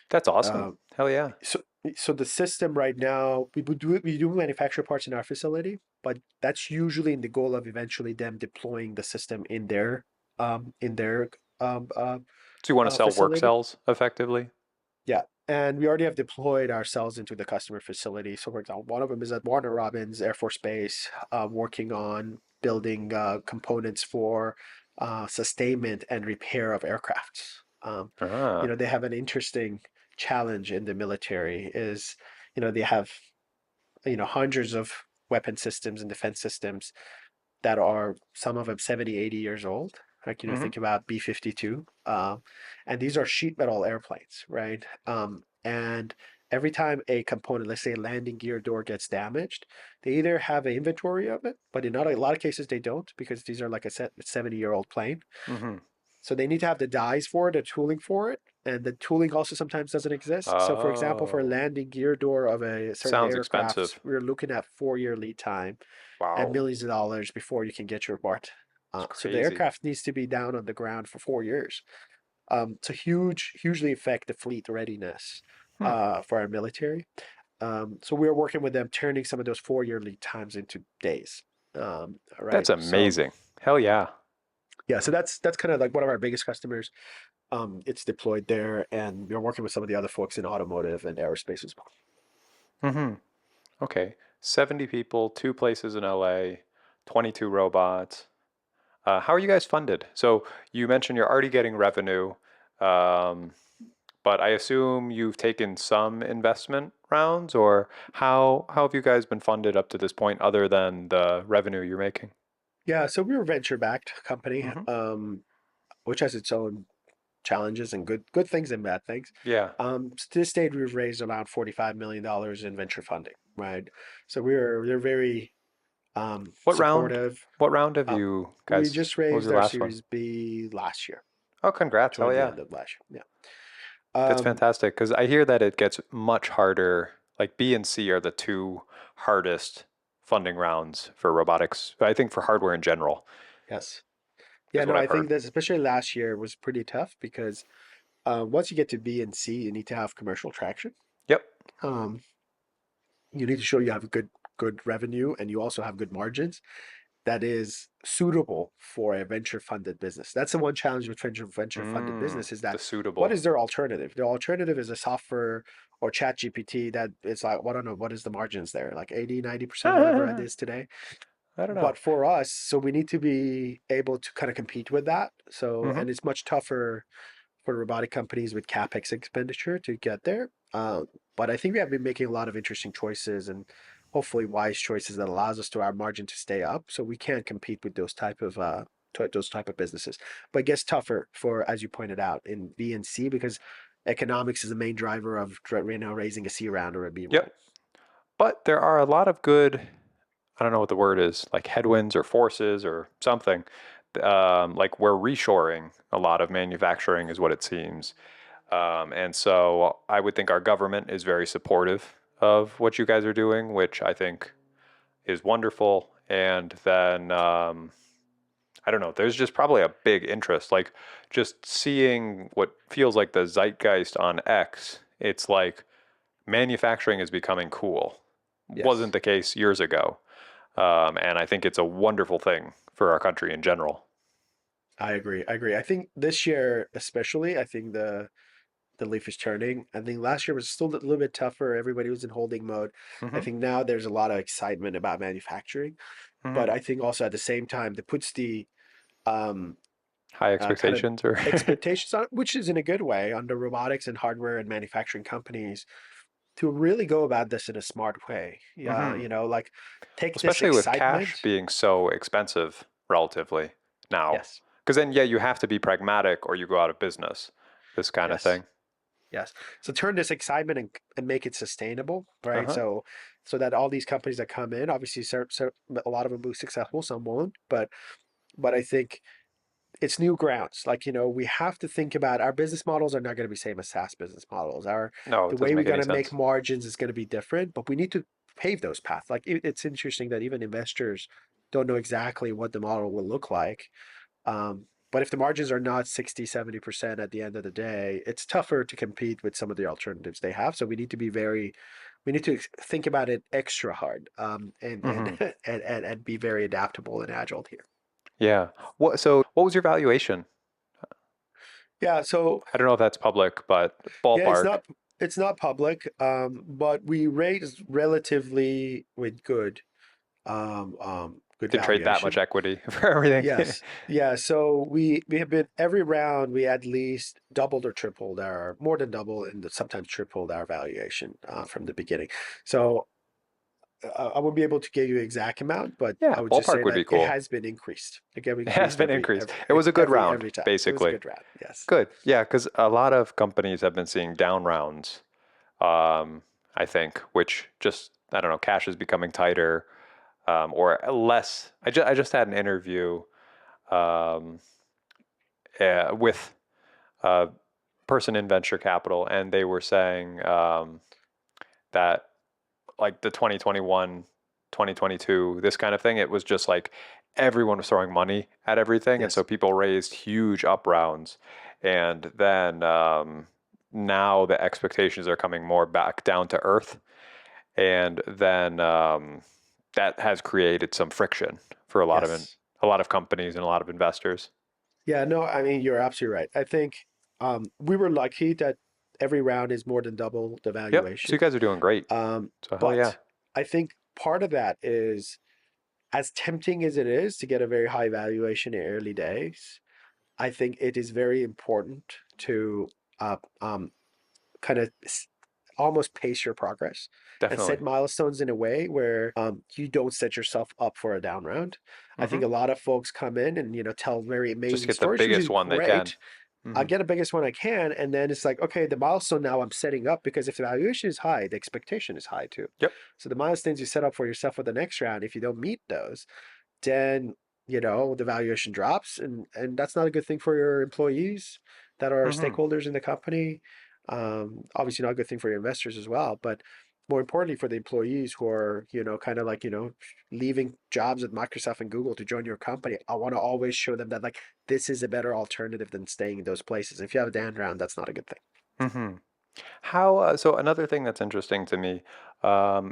That's awesome. Uh, Hell yeah. so so the system right now, we do manufacture parts in our facility, but that's usually in the goal of eventually them deploying the system in their um, uh, So you want to sell work facility. cells effectively? Yeah, and we already have deployed ourselves into the customer facility. So, for example, one of them is at Warner Robins Air Force Base, working on building components for sustainment and repair of aircrafts. Ah. They have an interesting challenge in the military. They have hundreds of weapon systems and defense systems that are, some of them, 70, 80 years old. Like, Hmm. think about B-52. And these are sheet metal airplanes, right? And every time a component, let's say a landing gear door, gets damaged, they either have an inventory of it, but in not a lot of cases they don't, because these are like a 70-year-old plane. Hmm. So they need to have the dies for it, the tooling for it, and the tooling also sometimes doesn't exist. So, for example, for a Oh, landing gear door of a certain sounds aircraft, expensive. we're looking at 4-year lead time and Wow. millions of dollars before you can get your part. It's So the crazy. aircraft needs to be down on the ground for 4 years. To hugely affect the fleet readiness Hmm. for our military. So we're working with them, turning some of those 4-year lead times into days. All right. That's So amazing. Hell yeah. yeah, so that's kind of like one of our biggest customers. It's deployed there, and we're working with some of the other folks in automotive and aerospace as well. Hmm. Okay. 70 people, two places in LA, 22 robots. How are you guys funded? So you mentioned you're already getting revenue, um, but I assume you've taken some investment rounds, or how have you guys been funded up to this point, other than the revenue you're making? Yeah, so we're a venture-backed company, Hmm. which has its own challenges and good things and bad things. Yeah. To this date, we've raised around $45 million in venture funding, right? So we're very What round? supportive. What round have Uh, you we guys? just What was raised your our last one? Series B last year, Oh, congrats. Oh toward the yeah. end of last year. Yeah. That's fantastic because I hear that it gets much harder. Like B and C are the two hardest funding rounds for robotics. I think for hardware in general Yes. Yeah, is no, what I've I heard. think that especially last year was pretty tough because once you get to B and C, you need to have commercial traction. Yep. Um, you need to show you have good revenue and you also have good margins that is suitable for a venture funded business. That's the one challenge with venture funded business is The that what suitable. is their alternative? Their alternative is a software or chat GPT that is like, well, I don't know, what is the margins there? Like 80, 90%, whatever it I is today. don't know. But for us, so we need to be able to kind of compete with that. So, Hmm. and it's much tougher for robotic companies with capex expenditure to get there. But I think we have been making a lot of interesting choices and hopefully wise choices that allows us to our margin to stay up, so we can compete with those type of businesses. But it gets tougher for, as you pointed out, in B and C because economics is the main driver of raising a C round or a B round. Yep. But there are a lot of good, I don't know what the word is, like headwinds or forces or something. Like we're reshoring a lot of manufacturing, is what it seems. And so I would think our government is very supportive of what you guys are doing, which I think is wonderful. And then I don't know, there's just probably a big interest. Like just seeing what feels like the zeitgeist on X, it's like manufacturing is becoming cool. Wasn't Yes. the case years ago. And I think it's a wonderful thing for our country in general. I agree. I agree. I think this year, especially, I think the leaf is turning. I think last year was still a little bit tougher. Everybody was in holding mode. I Hmm. think now there's a lot of excitement about manufacturing, Hmm. but I think also at the same time that puts the um, High kind of expectations or expectations on, which is in a good way, on the robotics and hardware and manufacturing companies to really go about this in a smart way. Yeah, hmm. like take this Especially with cash excitement. being so expensive relatively now. Yes, Because then, yeah, you have to be pragmatic or you go out of business, this kind of yes. thing. Yes. So turn this excitement and make it sustainable, right? Uh-huh. So that all these companies that come in, obviously, a lot of them will be successful, some won't, but I think it's new grounds. Like, we have to think about our business models are not going to be same as SaaS business models. No, The it way doesn't we're make going any to make sense. margins is going to be different, but we need to pave those paths. Like it's interesting that even investors don't know exactly what the model will look like. But if the margins are not 60, 70% at the end of the day, it's tougher to compete with some of the alternatives they have. So we need to think about it extra hard, and, Hmm. and be very adaptable and agile here. Yeah. What was your valuation? Yeah. So I don't know if that's public, but yeah, ballpark. it's not public, but we raised relatively with good Didn't trade that much valuation. equity for everything. Yes. Yeah. So we have been every round we at least doubled or tripled our more than double and sometimes tripled our valuation from the beginning. So I wouldn't be able to give you exact amount, but Yeah, I would just ballpark say would that be it cool. has been increased. It have It has increased been every increased. It was a good round, every time. It was a basically. good round. Yes. Good. Yeah, because a lot of companies have been seeing down rounds, I think, which just, I don't know, cash is becoming tighter or less. I just had an interview um, with a person in venture capital, and they were saying that like the 2021, 2022, this kind of thing, it was just like everyone was throwing money at everything. And so Yes. people raised huge up rounds. And then now the expectations are coming more back down to earth. And then that has created some friction for Yes. a lot of companies and a lot of investors. Yeah, no, I mean, you're absolutely right. I think we were lucky that every round is more than double the Yep. So you valuation. guys are doing great. So hell yeah. But I think part of that is as tempting as it is to get a very high valuation in early days, I think it is very important to uh, kind of almost pace your progress and set Definitely. milestones in a way where you don't set yourself up for a down round. I Hmm. think a lot of folks come in and tell very Just amazing get the stories, which is biggest one they can. great, I'll Hmm. get the biggest one I can, and then it's like, okay, the milestone now I'm setting up because if the valuation is high, the expectation is high too. Yep. So the milestones you set up for yourself for the next round, if you don't meet those, then the valuation drops, and that's not a good thing for your employees that are Hmm. stakeholders in the company. Obviously not a good thing for your investors as well, but more importantly for the employees who are kind of like leaving jobs at Microsoft and Google to join your company. I want to always show them that like this is a better alternative than staying in those places. If you have a down round, that's not a good thing. Hmm. So another thing that's interesting to me,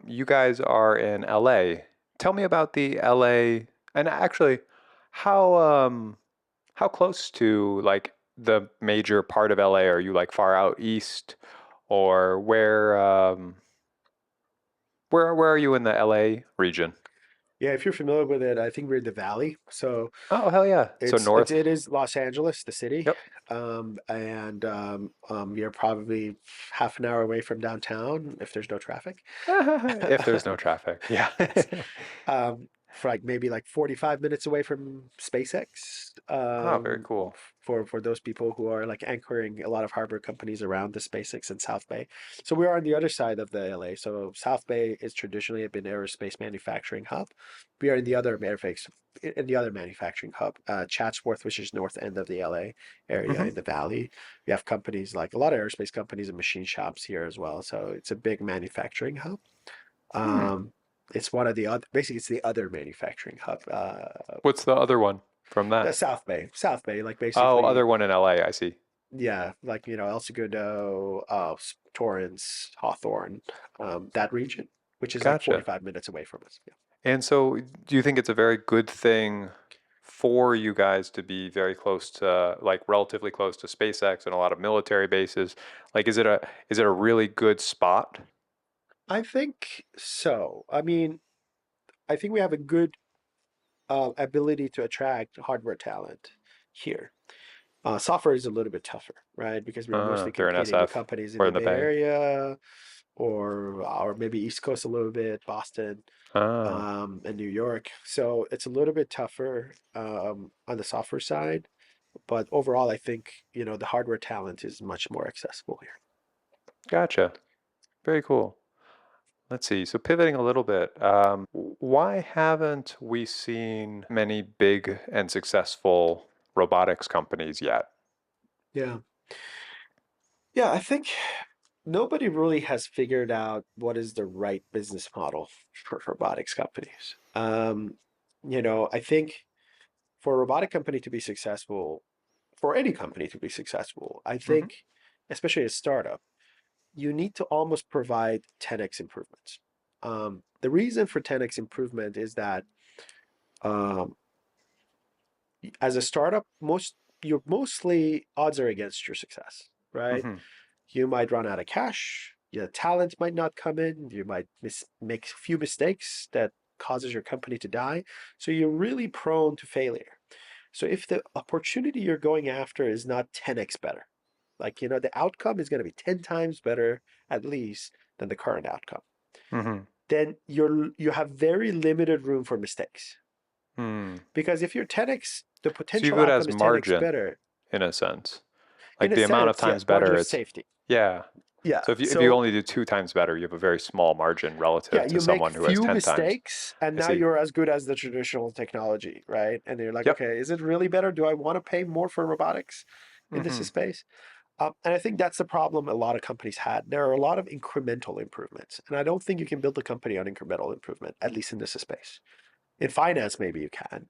you guys are in LA. Tell me about the LA, and actually, how how close to like the major part of LA are you? Like far out east, or where are you in the LA region? Yeah, if you're familiar with it, I think we're in the Valley. So Oh, hell yeah! So north. it is Los Angeles, the city, Yep. and you're probably half an hour away from downtown if there's no traffic. If there's no traffic. Yeah. Yes. For like maybe like 45 minutes away from SpaceX. Oh, very cool. For those people who are like anchoring a lot of hardware companies around the SpaceX and South Bay. So we are on the other side of the LA. So South Bay is traditionally been aerospace manufacturing hub. We are in the other manufacturing hub, Chatsworth, which is north end of the LA area Hmm. in the valley. We have companies like a lot of aerospace companies and machine shops here as well. So it's a big manufacturing hub. Hmm. Um, it's one of the other, basically, it's the other manufacturing hub. What's the other one from The that? South Bay, like Oh, basically, other one in LA, I see. yeah, like El Segundo, Torrance, Hawthorne, that region, which is like Gotcha. 45 minutes away from us. Yeah. And so, do you think it's a very good thing for you guys to be very close to, like, relatively close to SpaceX and a lot of military bases? Like, is it a really good spot? I think so. I mean, I think we have a good ability to attract hardware talent here. Software is a little bit tougher, right? Because we're mostly They're in competing with SF companies in or the in the Bay Bay. Area or maybe East Coast a little bit, Boston, Ah, and New York. So it's a little bit tougher on the software side, but overall, I think the hardware talent is much more accessible here. gotcha. Very cool. Let's see. So pivoting a little bit, why haven't we seen many big and successful robotics companies yet? Yeah, yeah. I think nobody really has figured out what is the right business model for robotics companies. I think for a robotic company to be successful, for any company to be successful, I Hmm. think, especially a startup, you need to almost provide 10x improvements. The reason for 10x improvement is that um, as a startup, you're mostly odds are against your success, right? Hmm. You might run out of cash. Your talent might not come in. You might make a few mistakes that causes your company to die. So you're really prone to failure. So if the opportunity you're going after is not 10x better, like the outcome is going to be 10 times better at least than the current outcome, Hmm. then you have very limited room for mistakes. Hmm. Because if you're 10x, the So you potential view it as outcome is 10x margin better. in a sense. In Like a the amount of sense, yes, times margin better of it's safety. yeah. Yeah. So if you So only do two times better, you have a very small margin yeah, relative to you make someone who has few 10 times. mistakes and I now see. you're as good as the traditional technology, right? And you're like, Yep. okay, is it really better? Do I want to pay more for robotics in this Hmm. space? And I think that's the problem a lot of companies had. There are a lot of incremental improvements, and I don't think you can build a company on incremental improvement, at least in this space. In finance, maybe you can,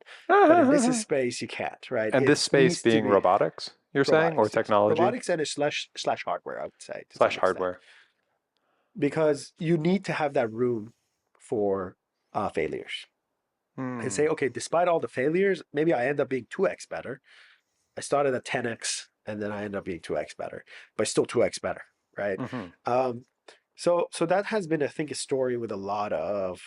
but in this space, you can't, right? And this It space needs to being be robotics, you're saying, or robotics, yes, technology robotics and a slash hardware, I would say to slash some extent, hardware. because you need to have that room for failures and Hmm. say, okay, despite all the failures, maybe I end up being 2x better. I started at 10x and then I end up being 2x better, but still 2x better, right? Hmm. Um, so that has been, I think, a story with a lot of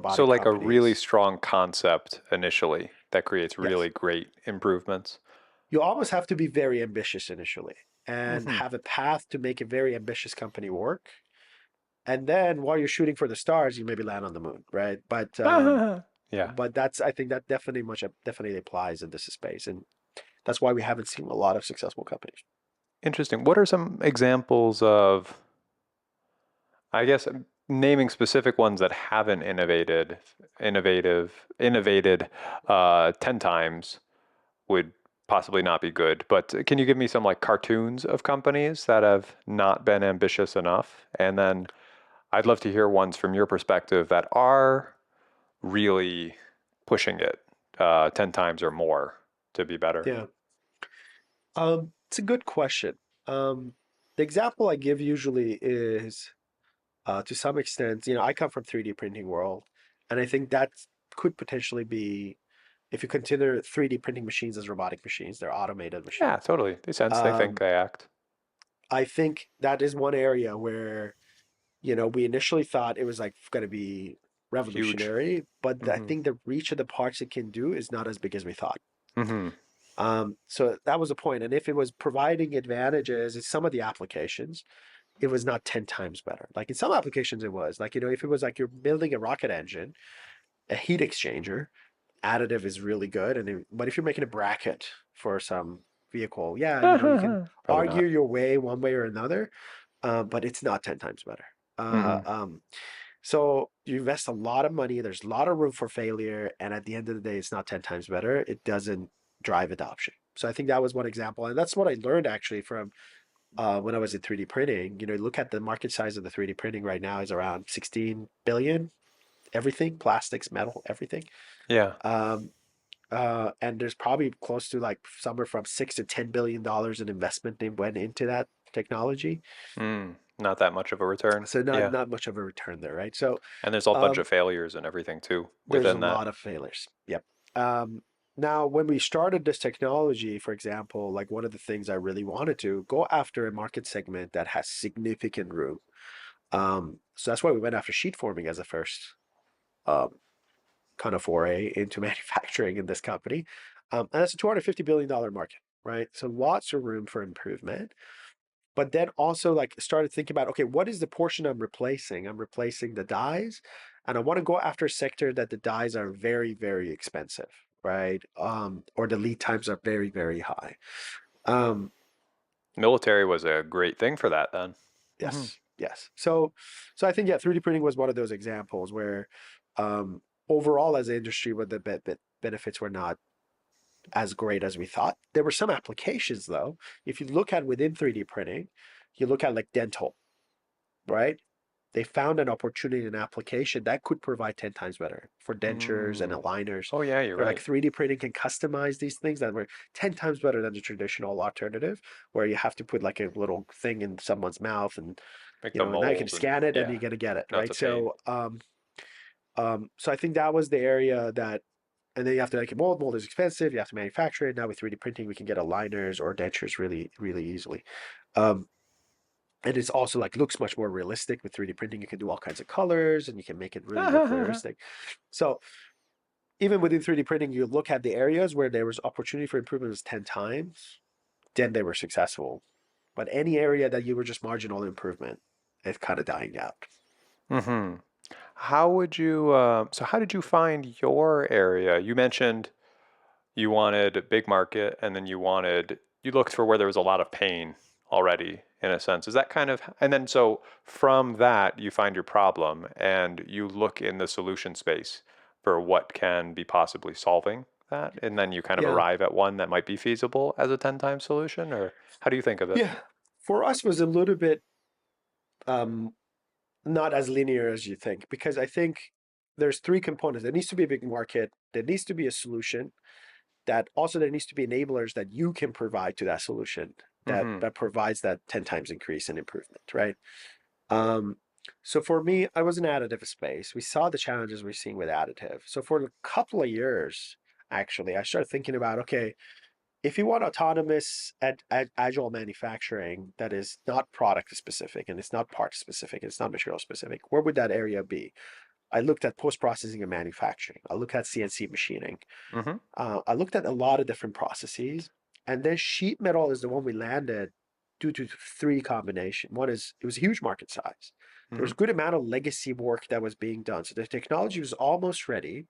So robotic like a really companies. strong concept initially that creates Yes, really great improvements. you almost have to be very ambitious initially and Hmm. have a path to make a very ambitious company work. And then while you're shooting for the stars, you maybe land on the moon, right? Yeah. But that's I think that definitely applies in this space. And That's why we haven't seen a lot of successful companies. Interesting. What are some examples of, I guess, naming specific ones that haven't innovated 10 times would possibly not be good. But can you give me some like cartoons of companies that have not been ambitious enough? And then I'd love to hear ones from your perspective that are really pushing it 10 times or more to be better. Yeah. It's a good question. The example I give usually is, to some extent, I come from 3D printing world, and I think that could potentially be, if you consider 3D printing machines as robotic machines, they're automated Yeah, machines. totally. They sense, they think, Um, they act. I think that is one area where, we initially thought it was like going to be Huge. revolutionary, but I Mm-hmm. think the reach of the parts it can do is not as big as we thought. Mm-hmm. So that was the point. And if it was providing advantages in some of the applications, it was not 10 times better. Like in some applications, it was like, if it was like you're building a rocket engine, a heat exchanger, additive is really good. But if you're making a bracket for some vehicle, yeah, you can Probably argue not. your way one way or another, but it's not 10 times better. Uh, Mm-hmm. um, so you invest a lot of money, there's a lot of room for failure, and at the end of the day, it's not 10 times better. It doesn't drive adoption. So I think that was one example. And that's what I learned actually from, when I was in 3D printing. Look at the market size of the 3D printing right now is around 16 billion, everything, plastics, metal, everything. Yeah. Um, and there's probably close to like somewhere from $6 to $10 billion in investment they went into that technology. Not that much of a return. So not Yeah. not much of a return there, right? So And there's a bunch um, of failures and everything too there's a within that. lot of failures. Yep. Now, when we started this technology, for example, like one of the things I really wanted to go after a market segment that has significant room. So that's why we went after sheet forming as a first, um, kind of foray into manufacturing in this company. And that's a $250 billion market, right? So lots of room for improvement. But then also like started thinking about, okay, what is the portion I'm replacing? I'm replacing the dies, and I want to go after a sector that the dies are very, very expensive, right? Or the lead times are very, very high. Um, Military was a great thing for that then. Hmm. yes, yes. So I think, yeah, 3D printing was one of those examples where, overall as an industry, what the benefits were not as great as we thought. There were some applications though. If you look at within 3D printing, you look at like dental, right? They found an opportunity in an application that could provide 10 times better for dentures and Mm. aligners. Oh yeah, you're They're like right. 3D printing can customize these things that were 10 times better than the traditional alternative, where you have to put like a little thing in someone's mouth, and Make the now you can mold and scan it and yeah, you're gonna get it, now it's right? a pain. So I think that was the area that, and then you have to make a mold. Mold is expensive. You have to manufacture it. Now with 3D printing, we can get aligners or dentures really, really easily. Um, and it's also like looks much more realistic with 3D printing. You can do all kinds of colors and you can make it really look realistic. So even within 3D printing, you look at the areas where there was opportunity for improvement was 10 times, then they were successful. But any area that you were just marginal improvement, it's kind of dying out. Hmm. How would you, so how did you find your area? You mentioned you wanted a big market and then you looked for where there was a lot of pain already, in a sense. Is that kind of, and then so from that, you find your problem and you look in the solution space for what can be possibly solving that. And then you kind of Yeah. arrive at one that might be feasible as a 10 times solution, or how do you think of it? Yeah. For us was a little bit, um, not as linear as you think, because I think there's three components. There needs to be a big market, there needs to be a solution, that also there needs to be enablers that you can provide to that solution that Mm-hmm. that provides that 10 times increase in improvement, right? um so for me, I was in additive space. We saw the challenges we're seeing with additive. So for a couple of years, actually, I started thinking about, okay, if you want autonomous agile manufacturing that is not product specific and it's not part specific and it's not material specific, where would that area be? I looked at post processing and manufacturing. I looked at CNC machining. Mm-hmm. I looked at a lot of different processes, and then sheet metal is the one we landed due to three combination. One is it was a huge market size. There was Mm-hmm. a good amount of legacy work that was being done, so the technology was almost ready.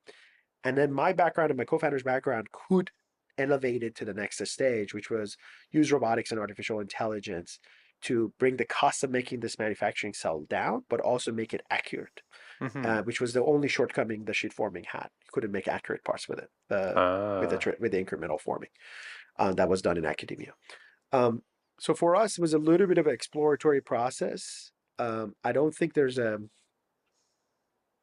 And then my background and my co-founder's background could elevated to the next stage, which was use robotics and artificial intelligence to bring the cost of making this manufacturing cell down, but also make it accurate, Mm-hmm. which was the only shortcoming the sheet forming had. You couldn't make accurate parts with it, Ah. with the incremental forming that was done in academia. Um, so for us, it was a little bit of an exploratory process. I don't think there's a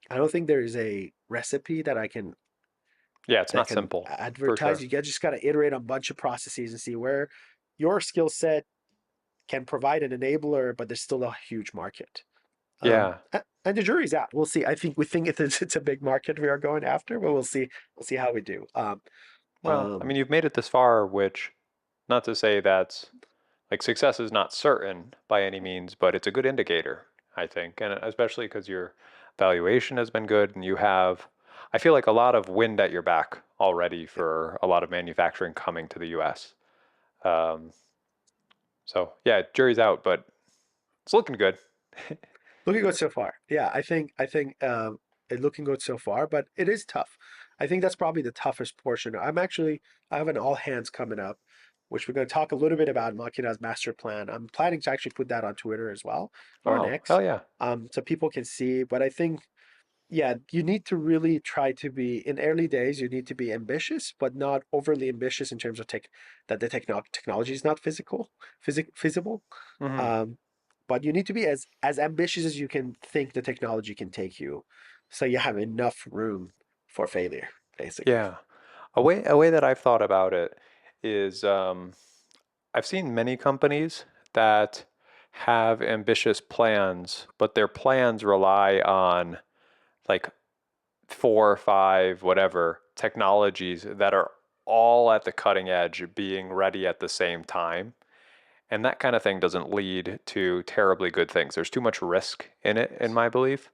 I don't think there is a recipe Yeah, it's that not can simple for advertise. sure. You just got to iterate on a bunch of processes and see where your skill set can provide an enabler, but there's still a huge market. Yeah. And the jury's out. We'll see. We think it's a big market we are going after, but we'll see. We'll see how we do. Well, I Um, mean, you've made it this far, which, not to say that's like success is not certain by any means, but it's a good indicator, I think. And especially because your valuation has been good and you have, I feel like a lot of wind at your back already yeah. for a lot of manufacturing coming to the US. Um, so yeah, jury's out, but it's looking good. Looking good so far. Yeah, I think it's looking good so far, but it is tough. I think that's probably the toughest portion. I have an all hands coming up, which we're going to talk a little bit about Machina's master plan. I'm planning to actually put that on Twitter as well or on Oh, X, hell yeah. so people can see. But I think yeah, you need to really try to be in early days. You need to be ambitious, but not overly ambitious in terms of that the technology is not feasible. Hmm. Um, but you need to be as ambitious as you can think the technology can take you, so you have enough room for failure, basically. Yeah. A way that I've thought about it is I've seen many companies that have ambitious plans, but their plans rely on like four or five, whatever, technologies that are all at the cutting edge, being ready at the same time. And that kind of thing doesn't lead to terribly good things. There's too much risk in it, in my belief.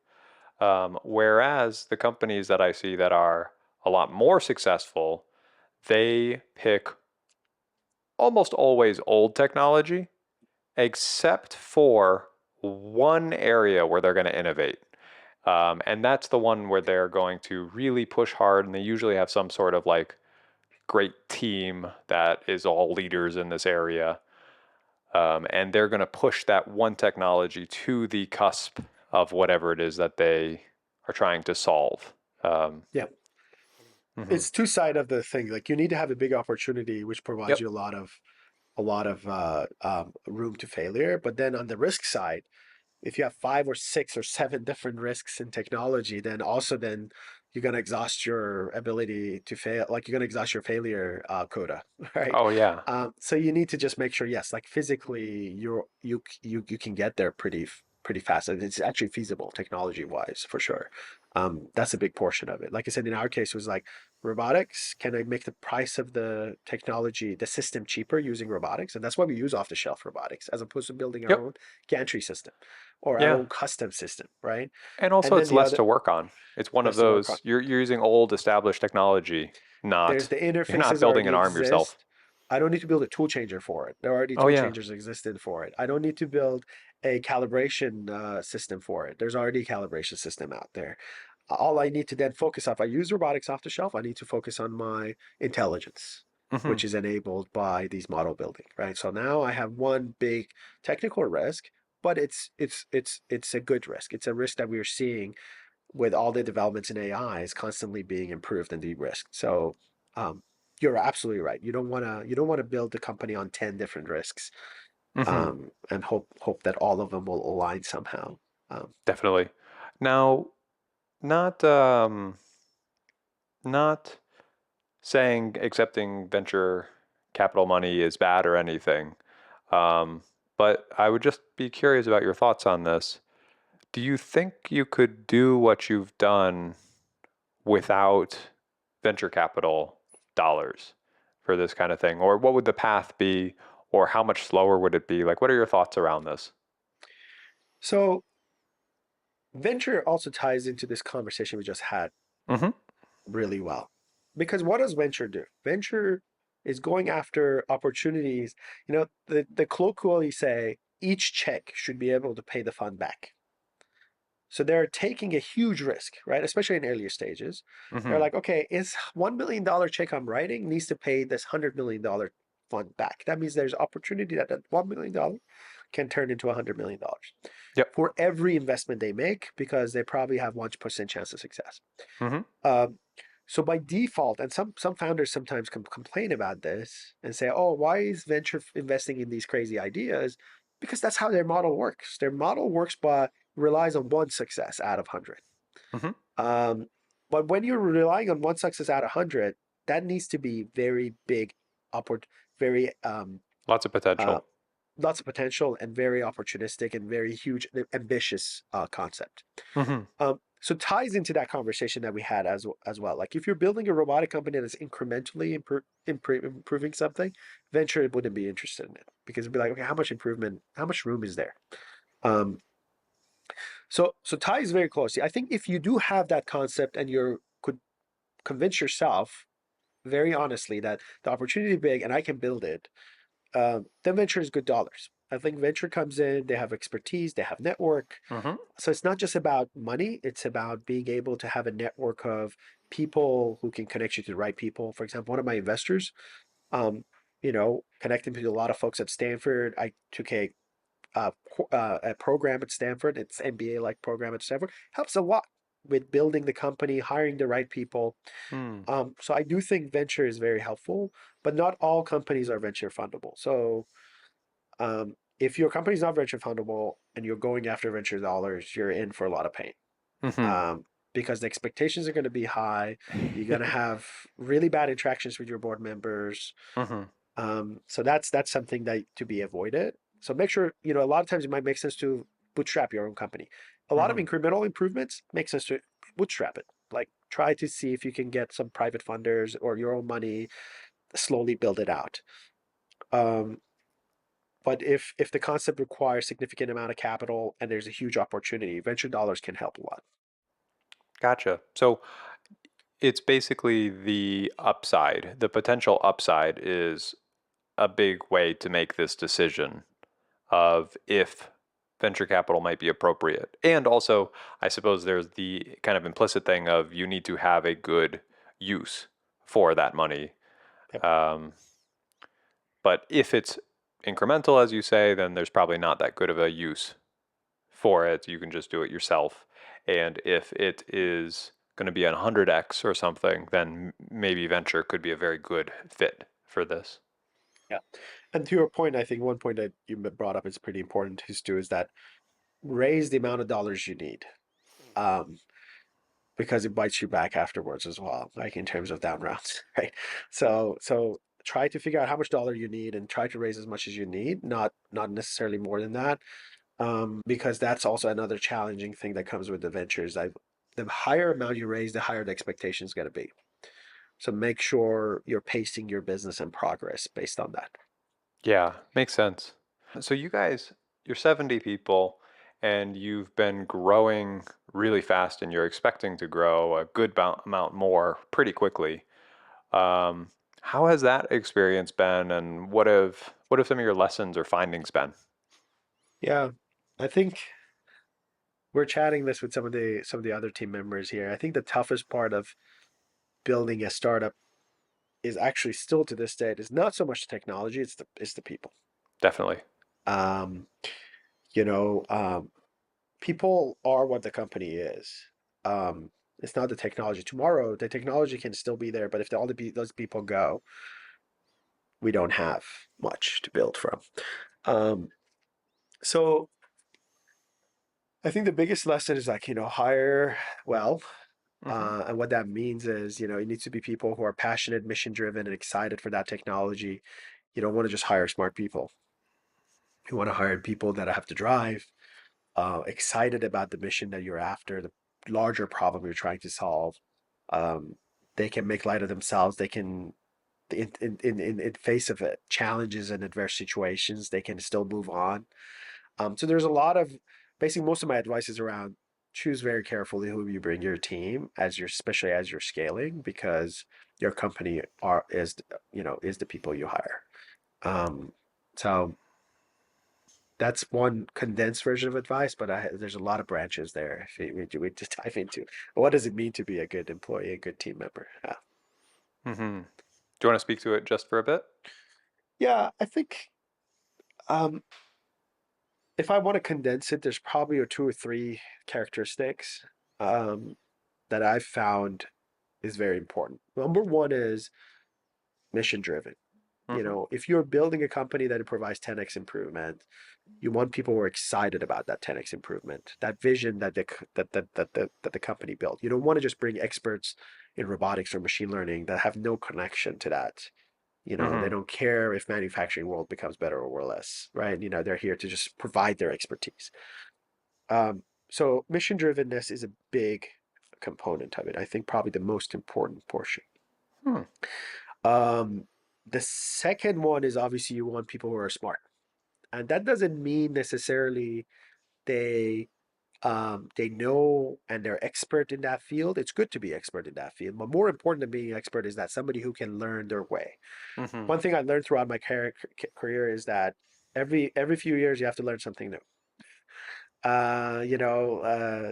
Whereas the companies that I see that are a lot more successful, they pick almost always old technology, except for one area where they're going to innovate. And that's the one where they're going to really push hard, and they usually have some sort of like great team that is all leaders in this area. And they're going to push that one technology to the cusp of whatever it is that they are trying to solve. Um, Yeah, mhm. it's two side of the thing. Like you need to have a big opportunity, which provides Yep. you a lot of room to failure. But then on the risk side, if you have five or six or seven different risks in technology, then you're gonna exhaust your ability to fail. Like you're gonna exhaust your failure quota, right? Oh, yeah. So you need to just make sure, yes, like physically, you can get there pretty fast, and it's actually feasible technology wise for sure. That's a big portion of it. Like I said, in our case, it was like robotics. Can I make the price of the technology, the system cheaper using robotics? And that's why we use off the shelf robotics as opposed to building our Yep. own gantry system or our Yeah. own custom system, right? And And also, then it's the less other to work on. It's one of that's the work on. those you're using old established technology, There's not the you're not interfaces building already an arm yourself. exist. I don't need to build a tool changer for it. There are already Oh tool yeah. changers existed for it. I don't need to build a calibration system for it. There's already a calibration system out there. All I need to then focus on, if I use robotics off the shelf, I need to focus on my intelligence, Hmm. which is enabled by these model building, right? So now I have one big technical risk, but it's a good risk. It's a risk that we're seeing with all the developments in AI is constantly being improved and de-risked. So um, you're absolutely right. You don't want to build the company on 10 different risks Hmm. and hope that all of them will align somehow. Um, Definitely. Now, not not saying accepting venture capital money is bad or anything, um, but I would just be curious about your thoughts on this. Do you think you could do what you've done without venture capital dollars for this kind of thing? Or what would the path be? Or how much slower would it be? Like, what are your thoughts around this? so venture also ties into this conversation we just had Hmm. really well. Because what does venture do? Venture is going after opportunities. The colloquially say each check should be able to pay the fund back. So they're taking a huge risk, right? Especially in earlier stages. They're Mm-hmm. like, okay, is $1 million check I'm writing needs to pay this $100 million fund back. That means there's opportunity that $1 million can turn into $100 million Yep. for every investment they make because they probably have 1% chance of success. Mm-hmm. Um, so by default, and some founders sometimes complain about this and say, "Oh, why is venture investing in these crazy ideas?" Because that's how their model works. Their model works by relies on one success out of 100. Mm-hmm. Um, but when you're relying on one success out of 100, that needs to be very big, upward, very Lots of uh, potential. lots of potential and very opportunistic and very huge, ambitious concept. Mm-hmm. So ties into that conversation that we had as well. Like if you're building a robotic company that's incrementally improving something, venture wouldn't be interested in it because it'd be like, okay, how much improvement, how much room is there? Um, so ties very closely. I think if you do have that concept and you could convince yourself very honestly that the opportunity is big and I can build it, then venture is good dollars. I think venture comes in, they have expertise, they have network, Mm-hmm. so it's not just about money, it's about being able to have a network of people who can connect you to the right people. For example, one of my investors, um, connecting to a lot of folks at Stanford. I took a program at Stanford. It's MBA like program at Stanford. Helps a lot with building the company, hiring the right people. Mm. So I do think venture is very helpful, but not all companies are venture fundable. So if your company's not venture fundable and you're going after venture dollars, you're in for a lot of pain, Mm-hmm. um, because the expectations are going to be high. You're going to have really bad interactions with your board members. Mm-hmm. So that's something that to be avoided. So make sure, a lot of times it might make sense to bootstrap your own company. A lot of Mm-hmm. incremental improvements make sense to bootstrap it. Like try to see if you can get some private funders or your own money, slowly build it out. Um, but if the concept requires significant amount of capital and there's a huge opportunity, venture dollars can help a lot. Gotcha. So it's basically the upside. The potential upside is a big way to make this decision of if venture capital might be appropriate. And also, I suppose there's the kind of implicit thing of you need to have a good use for that money. Yep. Um, but if it's incremental, as you say, then there's probably not that good of a use for it. You can just do it yourself. And if it is going to be an 100x or something, then maybe venture could be a very good fit for this. Yeah. And to your point, I think one point that you brought up is pretty important is that raise the amount of dollars you need. Um, because it bites you back afterwards as well, like in terms of down rounds, right? So try to figure out how much dollar you need and try to raise as much as you need, not necessarily more than that. Because that's also another challenging thing that comes with the ventures. The higher amount you raise, the higher the expectation is going to be. So make sure you're pacing your business and progress based on that. Yeah, makes sense. So you guys, you're 70 people and you've been growing really fast and you're expecting to grow a good amount more pretty quickly. Um, how has that experience been and what have some of your lessons or findings been? Yeah, I think we're chatting this with some of the other team members here. I think the toughest part of building a startup is actually still to this day is not so much the technology, it's the people. Definitely. Um, you know, people are what the company is. It's not the technology. Tomorrow, the technology can still be there, but if those people go, we don't have much to build from. Um, so I think the biggest lesson is like, hire well. Hmm. And what that means is, it needs to be people who are passionate, mission driven, and excited for that technology. You don't want to just hire smart people. You want to hire people that have to drive, excited about the mission that you're after, the larger problem you're trying to solve. Um, they can make light of themselves. They can, in face of it, challenges and adverse situations, they can still move on. So there's a lot of, basically, most of my advice is around choose very carefully who you bring your team especially as you're scaling, because your company is the people you hire. Um, so that's one condensed version of advice, but there's a lot of branches there. If we just dive into what does it mean to be a good employee, a good team member. Mm-hmm. Do you want to speak to it just for a bit? Yeah, I think um, if I want to condense it, there's probably two or three characteristics um, that I've found is very important. Number one is mission driven. Mm-hmm. If you're building a company that provides 10x improvement, you want people who are excited about that 10x improvement, that vision that the company built. You don't want to just bring experts in robotics or machine learning that have no connection to that. They Mm-hmm. don't care if manufacturing world becomes better or worse, right? They're here to just provide their expertise. So mission drivenness is a big component of it. I think probably the most important portion. Hmm. Um, the second one is obviously you want people who are smart, and that doesn't mean necessarily they they know and they're expert in that field. It's good to be expert in that field, but more important than being expert is that somebody who can learn their way. Mm-hmm. One thing I learned throughout my career is that every few years you have to learn something new.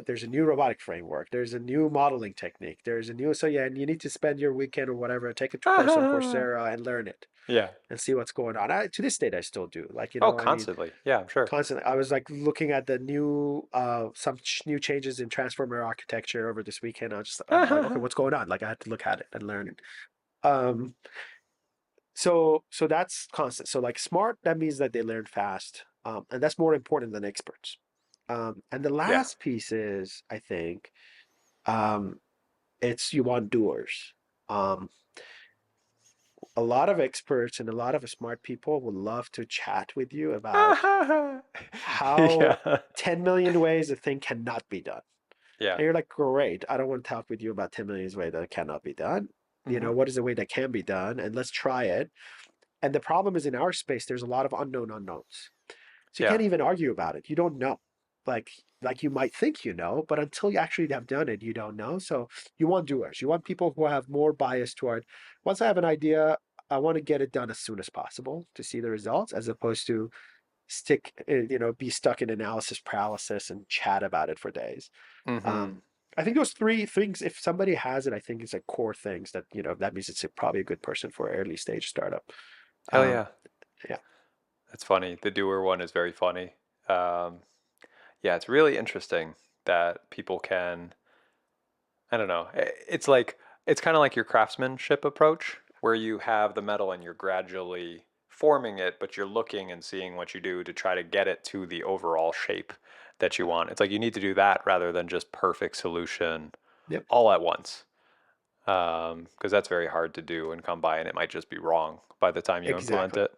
There's a new robotic framework. There's a new modeling technique. There's a new, so yeah, and you need to spend your weekend or whatever, take a course on Coursera and learn it Yeah. and see what's going on. To this date, I still do. Oh, I mean, constantly. Yeah, I'm sure. constantly. I was like looking at the new, new changes in transformer architecture over this weekend. I'm like, okay, what's going on? Like, I had to look at it and learn it. Um, so that's constant. So like smart, that means that they learn fast, and that's more important than experts. And the Yeah. last piece is, I think, um, it's you want doers. Um, a lot of experts and a lot of smart people would love to chat with you about how Yeah. 10 million ways a thing cannot be done. Yeah. And you're like, great, I don't want to talk with you about 10 million ways that cannot be done. Mm-hmm. What is the way that can be done? And let's try it. And the problem is in our space, there's a lot of unknown unknowns. So you Yeah. can't even argue about it. You don't know. Like you might think you know, but until you actually have done it, you don't know. So you want doers. You want people who have more bias toward once I have an idea, I want to get it done as soon as possible to see the results, as opposed to be stuck in analysis paralysis and chat about it for days. Mm-hmm. Um, I think those three things, if somebody has it, I think it's like core things that, that means it's probably a good person for an early stage startup. Hell Um, yeah. yeah, That's funny. The doer one is very funny. Um, yeah, it's really interesting that people can, I don't know. It's like, it's kind of like your craftsmanship approach where you have the metal and you're gradually forming it, but you're looking and seeing what you do to try to get it to the overall shape that you want. It's like you need to do that rather than just perfect solution yep, all at once. Because that's very hard to do and come by, and it might just be wrong by the time you implement exactly. it.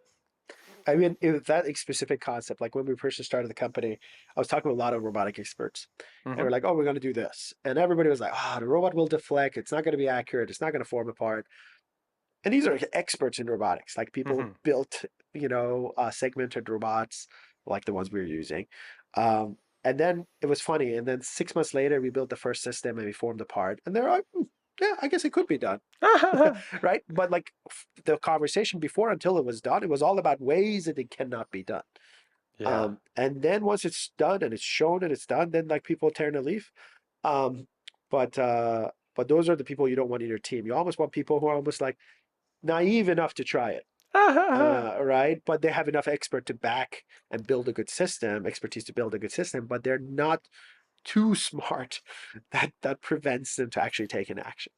I mean, if that specific concept, like when we first started the company, I was talking with a lot of robotic experts, and Mm-hmm. we're like, "Oh, we're going to do this," and everybody was like, "Ah, the robot will deflect. It's not going to be accurate. It's not going to form apart." And these are experts in robotics, like people who Mm-hmm. built, segmented robots, like the ones we were using. And then it was funny. And then 6 months later, we built the first system and we formed the part, and they're like, "Hmm, yeah, I guess it could be done." Right? But like the conversation before, until it was done, it was all about ways that it cannot be done. Yeah. And then once it's done and it's shown and it's done, then like people turn a leaf. Um, but those are the people you don't want in your team. You almost want people who are almost like naive enough to try it, right? But they have enough expert to back and build a good system, expertise to build a good system, but they're not too smart that prevents them to actually take an action.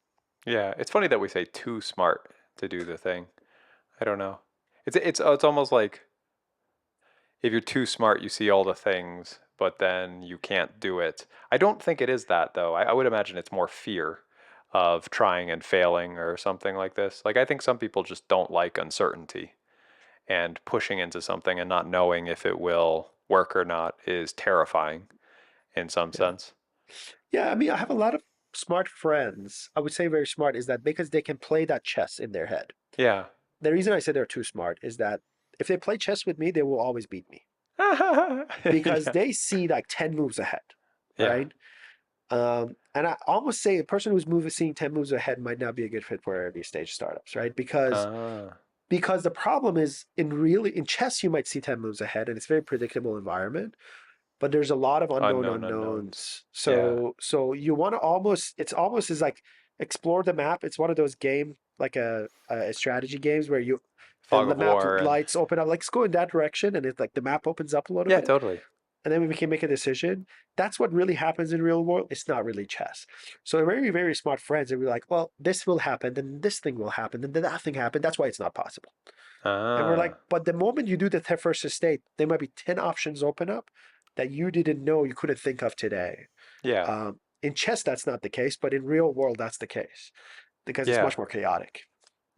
Yeah. It's funny that we say too smart to do the thing. I don't know. It's almost like if you're too smart, you see all the things, but then you can't do it. I don't think it is that though. I would imagine it's more fear of trying and failing or something like this. Like I think some people just don't like uncertainty, and pushing into something and not knowing if it will work or not is terrifying in some Yeah. sense. Yeah, I mean, I have a lot of smart friends. I would say very smart is that because they can play that chess in their head. Yeah. The reason I say they're too smart is that if they play chess with me, they will always beat me because Yeah. they see like 10 moves ahead, Yeah. right? And I almost say a person who's seeing 10 moves ahead might not be a good fit for early stage startups, right? Because Ah. because the problem is in chess you might see 10 moves ahead and it's a very predictable environment, but there's a lot of unknown Unknown unknowns. unknowns. Yeah. So you want to almost it's almost as like explore the map. It's one of those game like a strategy games where you the Fog of map war and lights open up, like let's go in that direction, and it's like the map opens up a little yeah, bit, totally. and then we can make a decision. That's what really happens in real world. It's not really chess. So very, very smart friends, and we're like, well, this will happen, then this thing will happen, then that thing happened. That's why it's not possible. And we're like, Ah, but the moment you do the first estate, there might be 10 options open up that you didn't know you couldn't think of today. yeah, In chess, that's not the case, but in real world, that's the case because it's yeah, much more chaotic.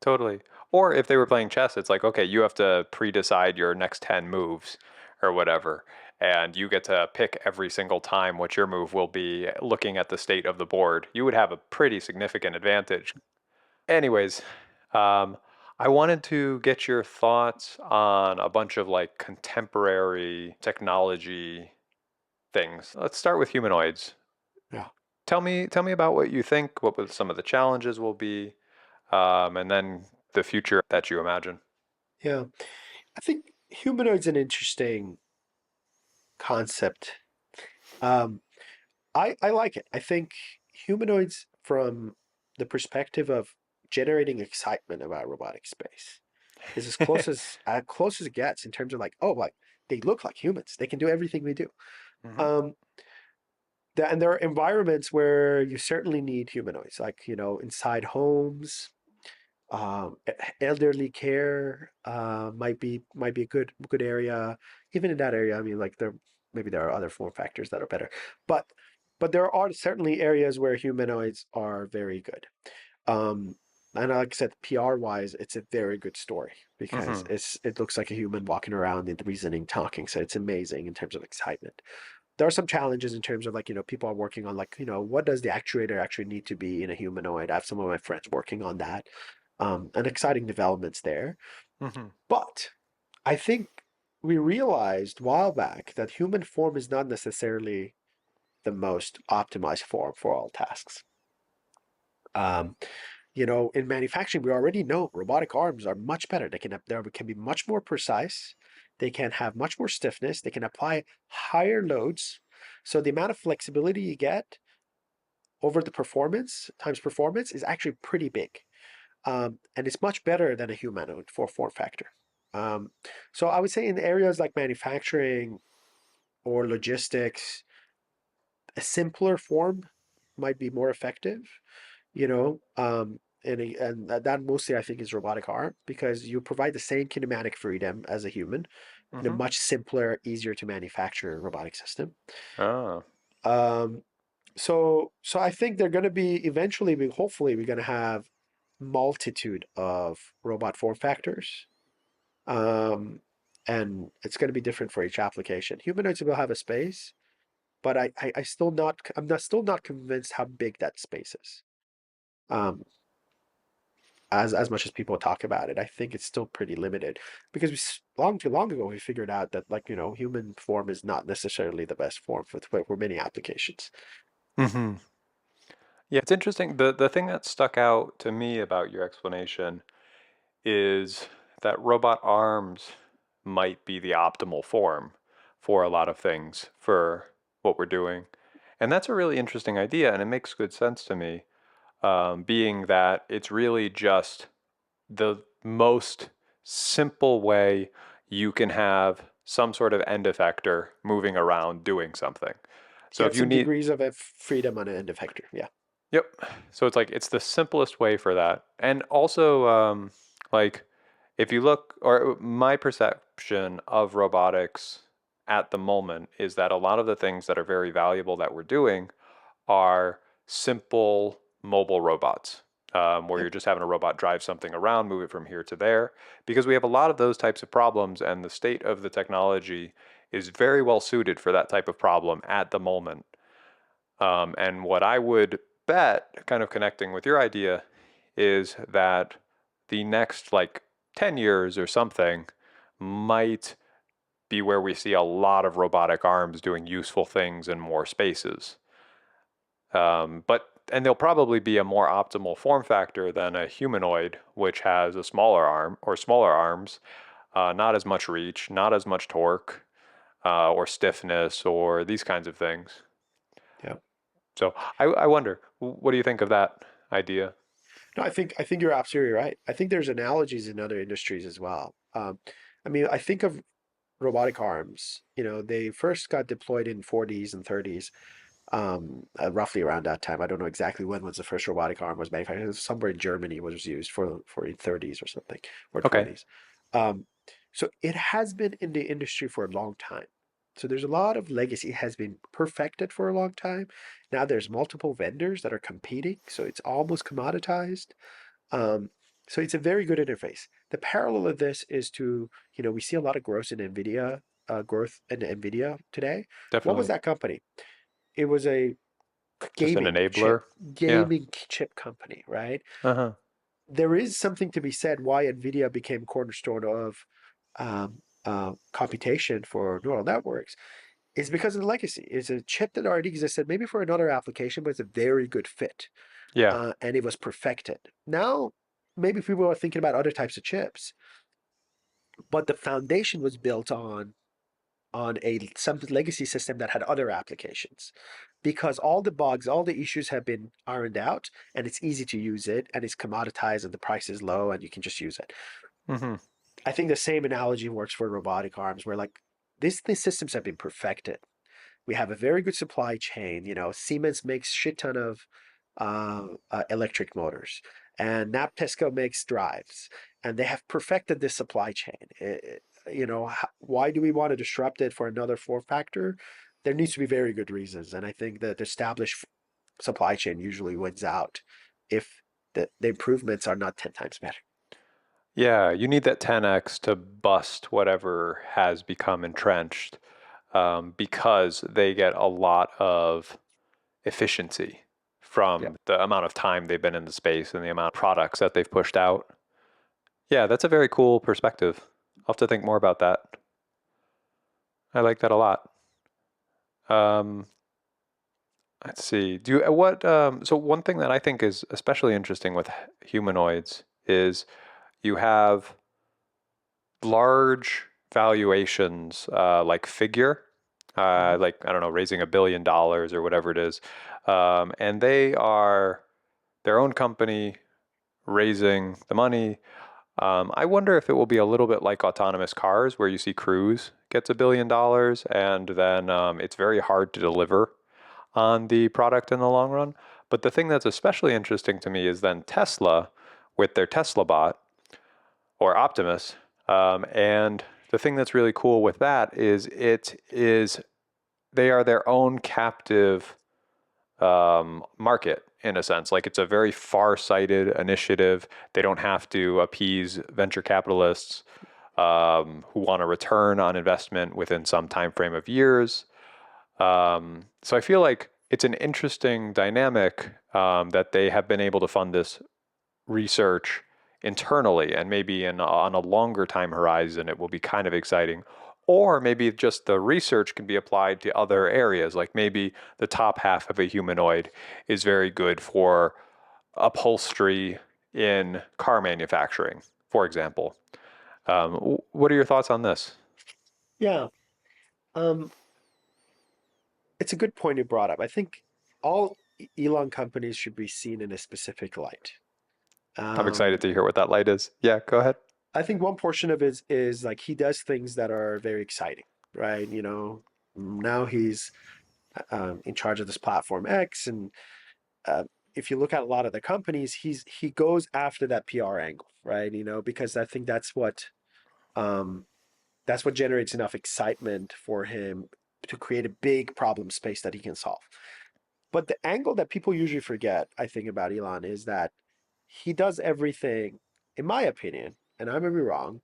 totally. Or if they were playing chess, it's like, okay, you have to pre-decide your next 10 moves or whatever, and you get to pick every single time what your move will be looking at the state of the board. You would have a pretty significant advantage. Anyways, um, I wanted to get your thoughts on a bunch of like contemporary technology things. Let's start with humanoids. Yeah. Tell me about what you think, some of the challenges will be, and then the future that you imagine. Yeah. I think humanoid's an interesting concept. Um, I like it. I think humanoids, from the perspective of generating excitement about robotic space, is as close as it gets in terms of like, oh, like they look like humans. They can do everything we do. Hmm. Um, and there are environments where you certainly need humanoids, like inside homes, elderly care might be a good area. Even in that area, I mean, like there are other form factors that are better, but there are certainly areas where humanoids are very good. Um, and like I said, PR wise, it's a very good story because Hmm. it looks like a human walking around and reasoning, talking. So it's amazing in terms of excitement. There are some challenges in terms of like people are working on like what does the actuator actually need to be in a humanoid. I have some of my friends working on that, and exciting developments there. Hmm. But I think we realized a while back that human form is not necessarily the most optimized form for all tasks. um, in manufacturing, we already know robotic arms are much better. They can be much more precise. They can have much more stiffness. They can apply higher loads. So the amount of flexibility you get over the performance times performance is actually pretty big. And it's much better than a humanoid for form factor. Um, so I would say in areas like manufacturing or logistics, a simpler form might be more effective. And that mostly I think is robotic arm because you provide the same kinematic freedom as a human in a Hmm. much simpler, easier to manufacture robotic system. Oh. Um, so I think they're going to be eventually, hopefully, we're going to have multitude of robot form factors, um, and it's going to be different for each application. Humanoids will have a space, but I'm still not convinced how big that space is. Um, as much as people talk about it, I think it's still pretty limited because long too long ago we figured out that like human form is not necessarily the best form for many applications. Hmm. Yeah, it's interesting. The thing that stuck out to me about your explanation is that robot arms might be the optimal form for a lot of things for what we're doing. And that's a really interesting idea, and it makes good sense to me, being that it's really just the most simple way you can have some sort of end effector moving around doing something. So if Get you some need, degrees of a freedom on an end effector. Yeah. yep. So it's like it's the simplest way for that. And also, like if you look, or my perception of robotics at the moment is that a lot of the things that are very valuable that we're doing are simple mobile robots, where Yep. you're just having a robot drive something around, move it from here to there, because we have a lot of those types of problems, and the state of the technology is very well suited for that type of problem at the moment. And what I would bet, kind of connecting with your idea, is that the next like 10 years or something might be where we see a lot of robotic arms doing useful things in more spaces. But and they'll probably be a more optimal form factor than a humanoid, which has a smaller arm or smaller arms, not as much reach, not as much torque, or stiffness, or these kinds of things. Yeah. So I wonder, what do you think of that idea? No, I think you're absolutely right. I think there's analogies in other industries as well. I mean, I think of robotic arms. They first got deployed in 40s and 30s, roughly around that time. I don't know exactly when was the first robotic arm was manufactured. It was somewhere in Germany was used for in 30s or something or Okay. 20s. Um, so it has been in the industry for a long time. So there's a lot of legacy. It has been perfected for a long time. Now there's multiple vendors that are competing, so it's almost commoditized. Um, so it's a very good interface. The parallel of this is we see a lot of growth in NVIDIA today. What was Definitely. that company? It was a Just an gaming chip, enabler. Yeah. gaming chip company, right? Uh-huh. There is something to be said why NVIDIA became cornerstone of computation for neural networks is because of the legacy. It's a chip that already existed, maybe for another application, but it's a very good fit. Yeah. And it was perfected. Now, maybe people are thinking about other types of chips, but the foundation was built on some legacy system that had other applications because all the bugs, all the issues have been ironed out, and it's easy to use it, and it's commoditized, and the price is low, and you can just use it. Hmm. I think the same analogy works for robotic arms, where like these systems have been perfected. We have a very good supply chain. Siemens makes shit ton of electric motors, and Naptesco makes drives, and they have perfected this supply chain. Why do we want to disrupt it for another form factor? There needs to be very good reasons, and I think that the established supply chain usually wins out if the improvements are not 10 times better. Yeah, you need that 10x to bust whatever has become entrenched, because they get a lot of efficiency Yeah. from the amount of time they've been in the space and the amount of products that they've pushed out. Yeah, that's a very cool perspective. I'll have to think more about that. I like that a lot. Um, let's see. Do you what? So one thing that I think is especially interesting with humanoids is you have large valuations, like Figure, Mhm. like I don't know, raising $1 billion or whatever it is, and they are their own company raising the money. I wonder if it will be a little bit like autonomous cars, where you see Cruise gets $1 billion, and then it's very hard to deliver on the product in the long run. But the thing that's especially interesting to me is then Tesla with their Tesla bot or Optimus. And the thing that's really cool with that is they are their own captive market in a sense. Like it's a very far-sighted initiative. They don't have to appease venture capitalists who want a return on investment within some time frame of years. So I feel like it's an interesting dynamic that they have been able to fund this research internally, and maybe on a longer time horizon it will be kind of exciting, or maybe just the research can be applied to other areas, like maybe the top half of a humanoid is very good for upholstery in car manufacturing, for example. What are your thoughts on this? Yeah. Um, it's a good point you brought up. I think all Elon companies should be seen in a specific light. I'm excited Um, to hear what that light is. Yeah, go ahead. I think one portion of it is like he does things that are very exciting, right? Now he's in charge of this platform X, and uh, if you look at a lot of the companies, he goes after that PR angle, right? Because I think um, that's what generates enough excitement for him to create a big problem space that he can solve. But the angle that people usually forget, I think, about Elon is that he does everything, in my opinion, and I may be wrong,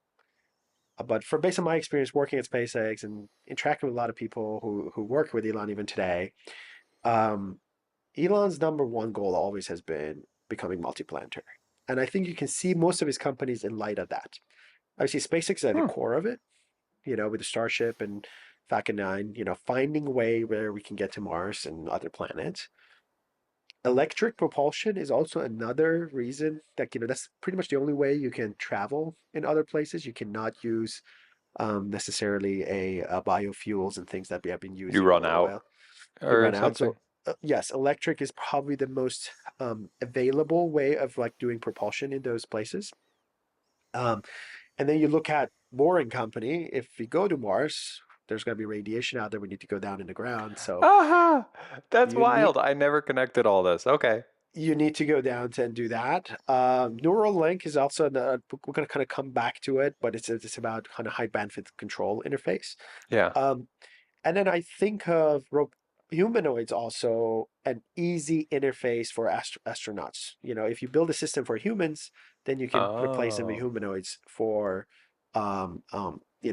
but for based on my experience working at SpaceX and interacting with a lot of people who work with Elon even today, um, Elon's number one goal always has been becoming multiplanetary. And I think you can see most of his companies in light of that. Obviously, SpaceX is at the Hmm. core of it, with the Starship and Falcon 9, finding a way where we can get to Mars and other planets. Electric propulsion is also another reason that, that's pretty much the only way you can travel in other places. You cannot use necessarily a biofuels and things that we have been You using run or out oil. You or run out. something? So yes, electric is probably the most available way of like doing propulsion in those places. Um, and then you look at Boring Company. If we go to Mars, there's going to be radiation out there. We need to go down in the ground. So Aha! That's you need wild. I never connected all this. Okay. you need to go down to and do that. Neural link is also we're going to kind of come back to it, but it's about kind of high bandwidth control interface. Yeah. Um, And then I think of humanoids also an easy interface for astronauts. If you build a system for humans, then you can replace them with Oh. humanoids for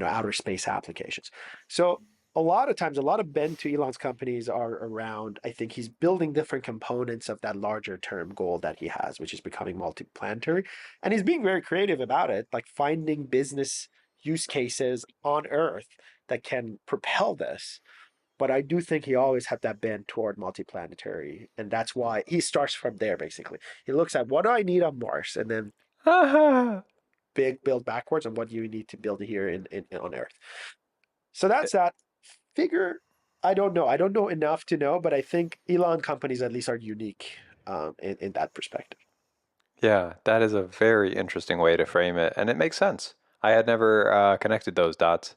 outer space applications. So a lot of times, a lot of bend to Elon's companies are around. I think he's building different components of that larger term goal that he has, which is becoming multiplanetary, and he's being very creative about it, like finding business use cases on Earth that can propel this. But I do think he always had that bend toward multiplanetary. And that's why he starts from there, basically. He looks at what do I need on Mars and then Aha! big build backwards on what you need to build here on Earth. So that's that. Figure, I don't know. I don't know enough to know, but I think Elon companies at least are unique in that perspective. Yeah, that is a very interesting way to frame it, and it makes sense. I had never connected those dots.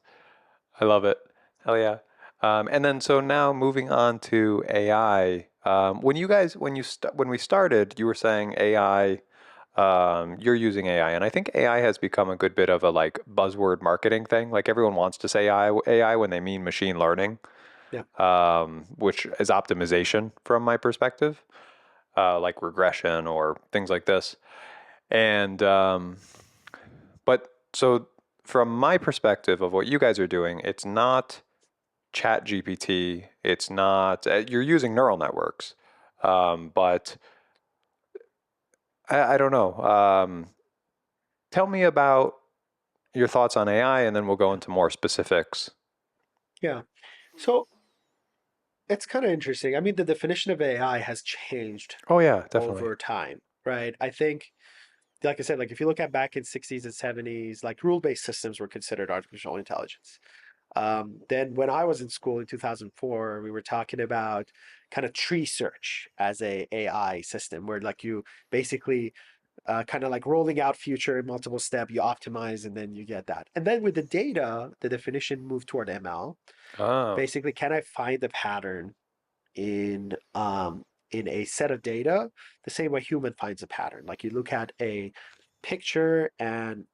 I love it. Hell yeah. And then so now moving on to AI. When we started, you were saying AI. You're using AI, and I think AI has become a good bit of a like buzzword marketing thing. Like everyone wants to say AI when they mean machine learning, Yeah. which is optimization from my perspective, like regression or things like this. And but so from my perspective of what you guys are doing, it's not Chat GPT. It's not, you're using neural networks. But I don't know. Tell me about your thoughts on AI, and then we'll go Yeah. into more specifics. Yeah. So it's kind of interesting. I mean, the definition of AI has changed Oh, yeah, definitely. over time, right? I think, like I said, like if you look at back in 60s and 70s, like rule-based systems were considered artificial intelligence. Then when I was in school in 2004, we were talking about kind of tree search as a AI system where like you basically kind of like rolling out future in multiple step, you optimize and then you get that. And then with the data, the definition moved toward ML. Oh. Basically, can I find the pattern in a set of data the same way human finds a pattern? Like you look at a picture and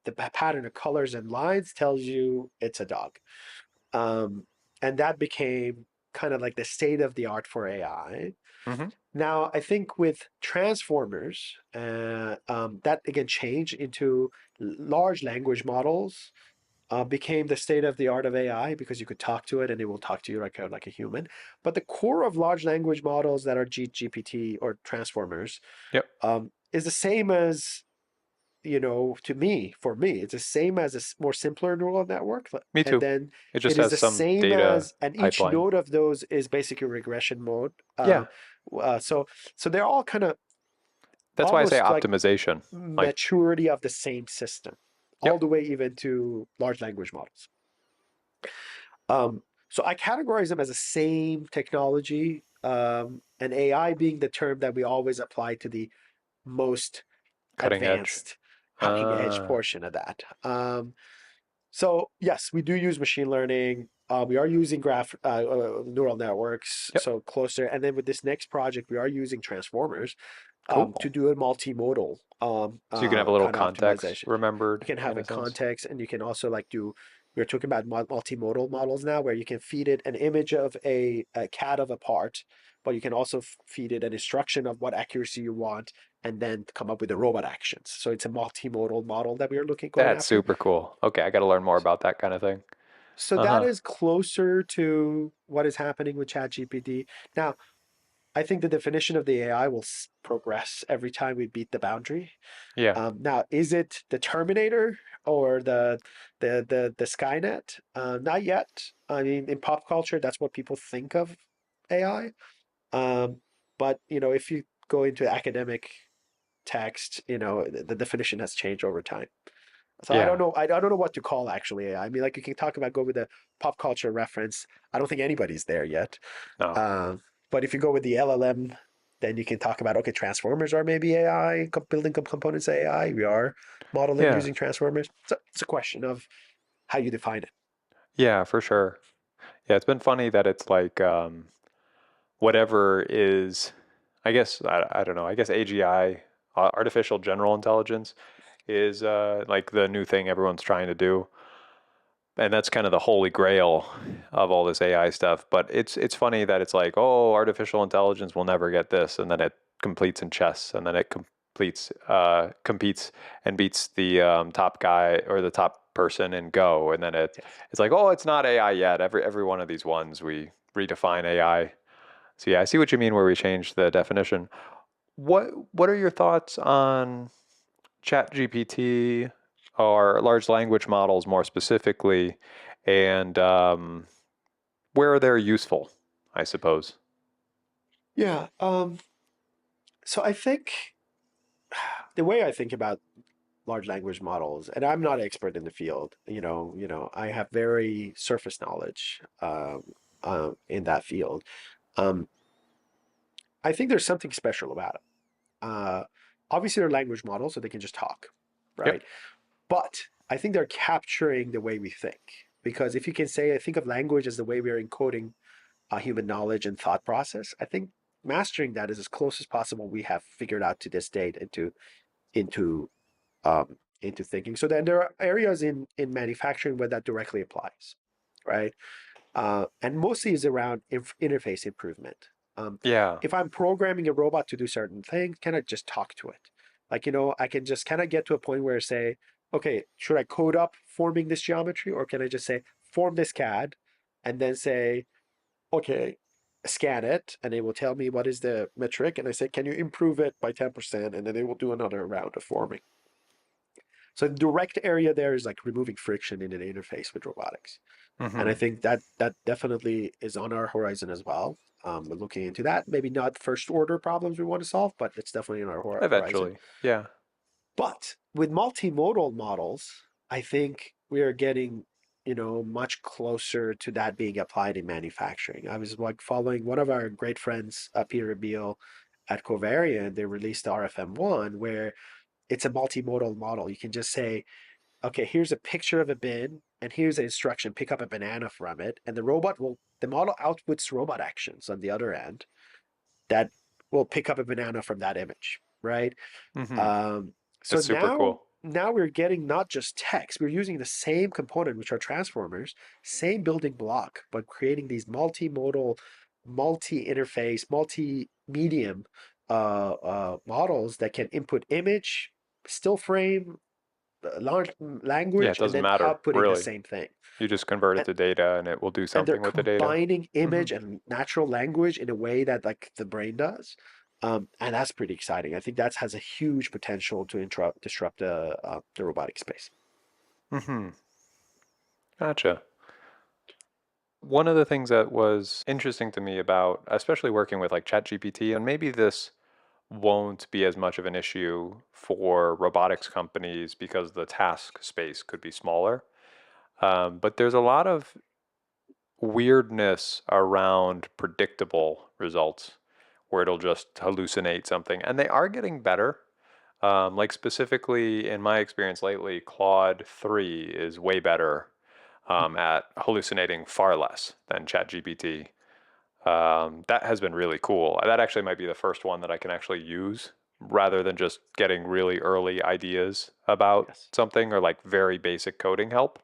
the pattern of colors and lines tells you it's a dog. Um, and that became kind of like the state of the art for AI. Mm-hmm. Now, I think with transformers, that again changed into large language models. Became the state of the art of AI because you could talk to it and it will talk to you like a human. But the core of large language models that are GPT or transformers Yep. is the same as to me, for me, it's the same as a more simpler neural network. Me And too. then It just it is has the some same data as, and each pipeline. node of those is basically regression mode. Yeah. So they're all kind of That's why I say almost like optimization. Like, maturity of the same system, all yep. the way even to large language models. So I categorize them as the same technology, and AI being the term that we always apply to the most Cutting edge. advanced cutting edge Uh, portion of that. So yes, we do use machine learning. We are using graph neural networks, yep. so closer. And then with this next project, we are using transformers to Cool. do a multimodal So you can have a little kind of context optimization. You remembered can have in a a sense. context, and you can also like do. We're talking about multimodal models now, where you can feed it an image of a cat of a part, but you can also feed it an instruction of what accuracy you want, and then come up with the robot actions. So it's a multimodal model that we are looking going That's after. super cool. Okay, I got to learn more about that kind of thing. So that Uh-huh. is closer to what is happening with ChatGPT. Now, I think the definition of the AI will progress every time we beat the boundary. Yeah. Now, is it the Terminator or the Skynet? Not yet. I mean, in pop culture, that's what people think of AI. Um, But if you go into academic text, the definition has changed over time. So I don't Yeah. know. I don't know what to call actually AI. I mean, like you can talk about go with the pop culture reference. I don't think anybody's there yet. No. Um, but if you go with the LLM, then you can talk about okay, transformers are maybe AI, building components AI. We are modeling Yeah. using transformers. So it's a question of how you define it. Yeah, for sure. Yeah, it's been funny that it's like whatever is, I guess, I don't know, I guess AGI, artificial general intelligence, is like the new thing everyone's trying to do. And that's kind of the holy grail of all this AI stuff. But it's funny that it's like, oh, artificial intelligence will never get this, and then it completes in chess, and then it competes and beats the top guy or the top person in Go, and then Yes. it's like, oh, it's not AI yet. Every one of these ones we redefine AI. So yeah, I see what you mean where we change the definition. What are your thoughts on ChatGPT or large language models more specifically, and where they're useful, I suppose. Yeah. So I think the way I think about large language models, and I'm not an expert in the field. I have very surface knowledge in that field. Um, I think there's something special about it. Uh, Obviously, they're language models, so they can just talk, Yep. right? But I think they're capturing the way we think. Because if you can say, I think of language as the way we're encoding human knowledge and thought process, I think mastering that is as close as possible we have figured out to this date into into thinking. So then there are areas in manufacturing where that directly applies, right? And mostly is around interface improvement. Um, Yeah. if I'm programming a robot to do certain things, can I just talk to it? Like, I can just kind of get to a point where I say, okay, should I code up forming this geometry, or can I just say form this CAD, and then say, okay, scan it, and it will tell me what is the metric, and I say, can you improve it by 10%, and then it will do another round of forming. So the direct area there is like removing friction in an interface with robotics. And I Hmm. think that definitely is on our horizon as well. We're looking into that. Maybe not first order problems we want to solve, but it's definitely in our horizon. Eventually. Yeah. But with multimodal models, I think we are getting, much closer to that being applied in manufacturing. I was like following one of our great friends, Peter Beal at Covariant. They released the RFM1 where it's a multimodal model. You can just say, okay, here's a picture of a bin, and here's an instruction, pick up a banana from it. And the model outputs robot actions on the other end that will pick up a banana from that image, right? Hmm. Um, so It's super now, cool. now we're getting not just text, we're using the same component, which are transformers, same building block, but creating these multimodal, multi-interface, multi-medium models that can input image, still frame, large Yeah, language, it and doesn't then matter, outputting the really. same thing. You just convert it And to data and it will do they're something with the data. combining Hmm. image and natural language in a way that like the brain does. And that's pretty exciting. I think that has a huge potential to disrupt the robotic space. Hmm. Gotcha. One of the things that was interesting to me about, especially working with like ChatGPT, and maybe this won't be as much of an issue for robotics companies because the task space could be smaller. But there's a lot of weirdness around predictable results where it'll just hallucinate something. And they are getting better. Like specifically in my experience lately, Claude 3 is way better at hallucinating far less than ChatGPT. That has been really cool. That actually might be the first one that I can actually use rather than just getting really early ideas about Yes. something or like very basic coding help.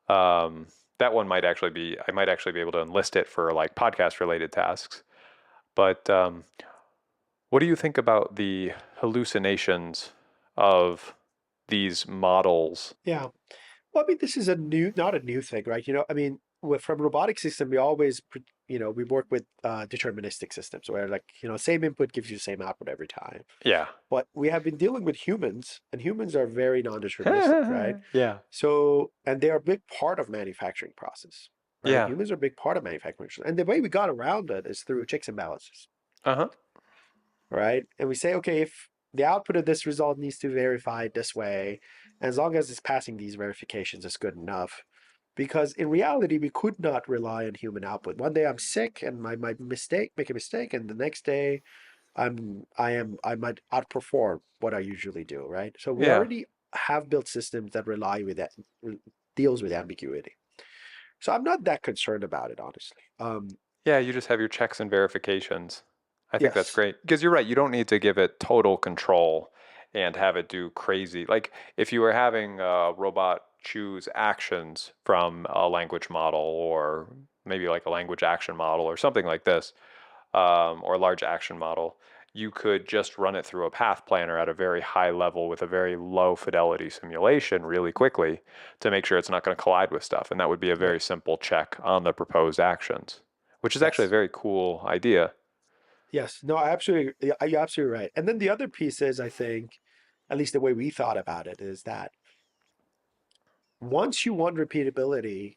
Um, that one might actually be, I might actually be able to enlist it for like podcast related tasks. But what do you think about the hallucinations of these models? Yeah. Well, I mean, this is not a new thing, right? I mean, from robotic system, we always, we work with deterministic systems where like, same input gives you the same output every time. Yeah. But we have been dealing with humans, and humans are very non-deterministic, right? Yeah. So, and they are a big part of manufacturing process, right? Yeah. Humans are a big part of manufacturing, and the way we got around it is through checks and balances. Uh huh. right? And we say, okay, if the output of this result needs to be verified this way, as long as it's passing these verifications, it's good enough. Because in reality, we could not rely on human output. One day I'm sick and I might make a mistake, and the next day I might outperform what I usually do, right? So we Yeah. already have built systems that rely with that deals with ambiguity. So I'm not that concerned about it, honestly. Yeah, you just have your checks and verifications. I think that's Yes, great. Because you're right, you don't need to give it total control and have it do crazy. Like if you were having a robot choose actions from a language model or maybe like a language action model or something like this, or a large action model, you could just run it through a path planner at a very high level with a very low fidelity simulation really quickly to make sure it's not going to collide with stuff. And that would be a right. very simple check on the proposed actions, which is actually a Yes. very cool idea. Yes. No, I absolutely, yeah, you're absolutely right. And then the other piece is, I think, at least the way we thought about it, is that once you want repeatability,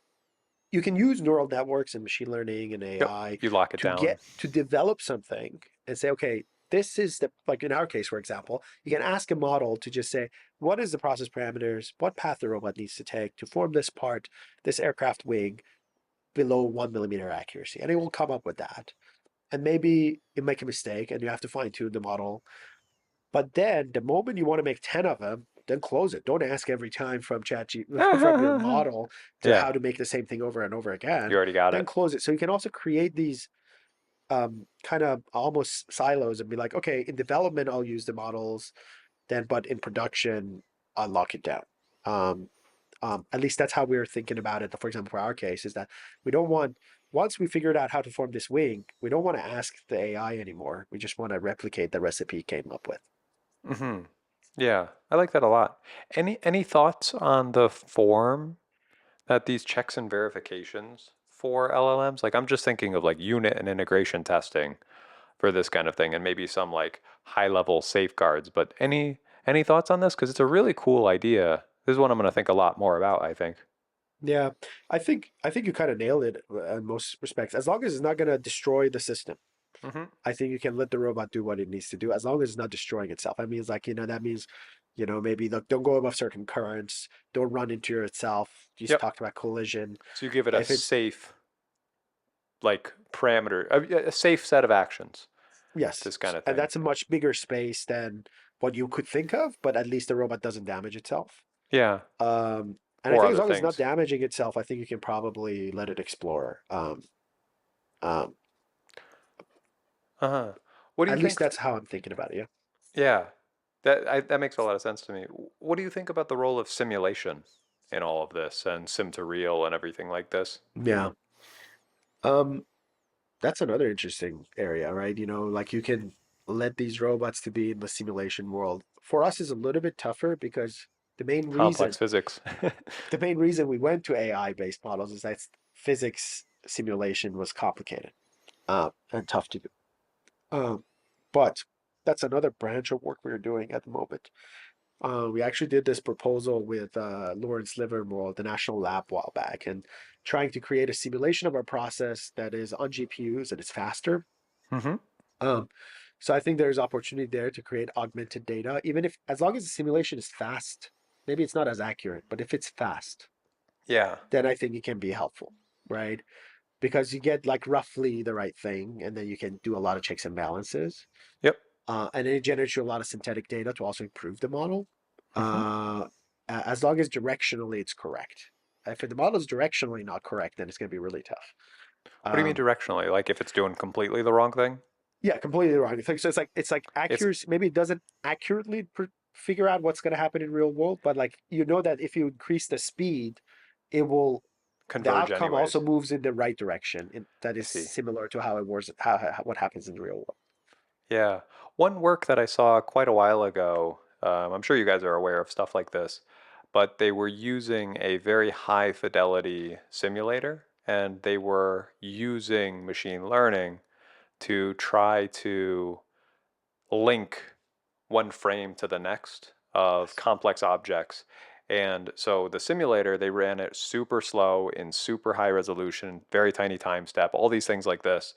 you can use neural networks and machine learning and Yep. AI You lock it to down. get to develop something and say, okay, this is the, like in our case, for example, you can ask a model to just say, what is the process parameters, what path the robot needs to take to form this part, this aircraft wing below 1 millimeter accuracy, and it will come up with that. And maybe you make a mistake and you have to fine tune the model. But then the moment you want to make 10 of them, then close it. Don't ask every time from from your model to Yeah, how to make the same thing over and over you again. already got Then it. close it. So you can also create these kind of almost silos and be like, okay, in development I'll use the models, then but in production I'll lock it down. Um, at least that's how we were thinking about it. For example, for our case, is that we don't want, once we figured out how to form this wing, we don't want to ask the AI anymore. We just want to replicate the recipe he came up with. Hmm. Yeah, I like that a lot. Any thoughts on the form that these checks and verifications for LLMs? Like I'm just thinking of like unit and integration testing for this kind of thing and maybe some like high level safeguards, but any thoughts on this? Because it's a really cool idea. This is one I'm going to think a lot more about, I think. Yeah, I think you kind of nailed it in most respects. As long as it's not going to destroy the system, Hmm. I think you can let the robot do what it needs to do as long as it's not destroying itself. I mean, it's like, that means, maybe look, don't go above certain currents, don't run into yourself. You just Yep. talked about collision. So you give it a If it's, safe like parameter, a safe set of actions, yes, this kind of and thing. that's a much bigger space than what you could think of, but at least the robot doesn't damage itself. Yeah, And I or think as other long as it's not things. damaging itself, I think you can probably let it explore. Um, Uh-huh. What do you at least think? that's how I'm thinking about it. Yeah, that makes a lot of sense to me. What do you think about the role of simulation in all of this and sim to real and everything like this? Yeah. Yeah. That's another interesting area, right? Like you can let these robots to be in the simulation world. For us is a little bit tougher because the main reason Complex physics. the main reason we went to AI based models is that physics simulation was complicated and tough to do. Um, but that's another branch of work we're doing at the moment. We actually did this proposal with Lawrence Livermore, the National Lab, a while back, and trying to create a simulation of our process that is on GPUs and it's faster. Hmm. Um, so I think there's opportunity there to create augmented data, even if, as long as the simulation is fast, maybe it's not as accurate, but if it's fast, Yeah. then I think it can be helpful, right? Because you get like roughly the right thing, and then you can do a lot of checks and balances. Yep. And it generates you a lot of synthetic data to also improve the model. Hmm. Uh, as long as directionally it's correct. If the model is directionally not correct, then it's going to be really tough. What do you mean Um, directionally? Like if it's doing completely the wrong thing? yeah, completely wrong. So it's like It's accuracy. Maybe it doesn't accurately figure out what's going to happen in real world, but like that if you increase the speed, it will the converge outcome also anyways. moves in the right direction. That I is see. similar to how it was how what happens in the real world. Yeah. One work that I saw quite a while ago, I'm sure you guys are aware of stuff like this, but they were using a very high fidelity simulator and they were using machine learning to try to link one frame to the next of Yes. complex objects. And so the simulator, they ran it super slow in super high resolution, very tiny time step, all these things like this.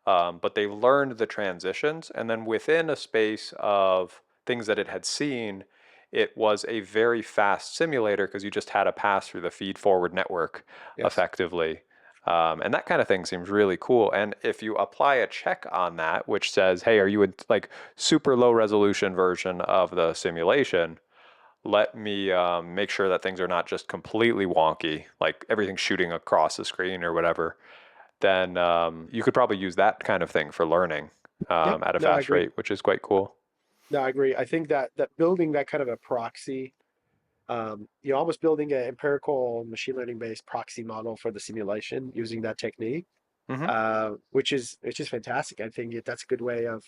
but they learned the transitions, and then within a space of things that it had seen, it was a very fast simulator because you just had to pass through the feed forward network Yes. effectively. And that kind of thing seems really cool. And if you apply a check on that, which says, hey, are you in like super low resolution version of the simulation? Let me make sure that things are not just completely wonky, like everything shooting across the screen or whatever. Then you could probably use that kind of thing for learning Yep. at a No, I fast agree. rate, which is quite cool. No, I agree. I think that building that kind of a proxy, you're almost building an empirical machine learning based proxy model for the simulation using that technique, Hmm. which is fantastic. I think that's a good way of,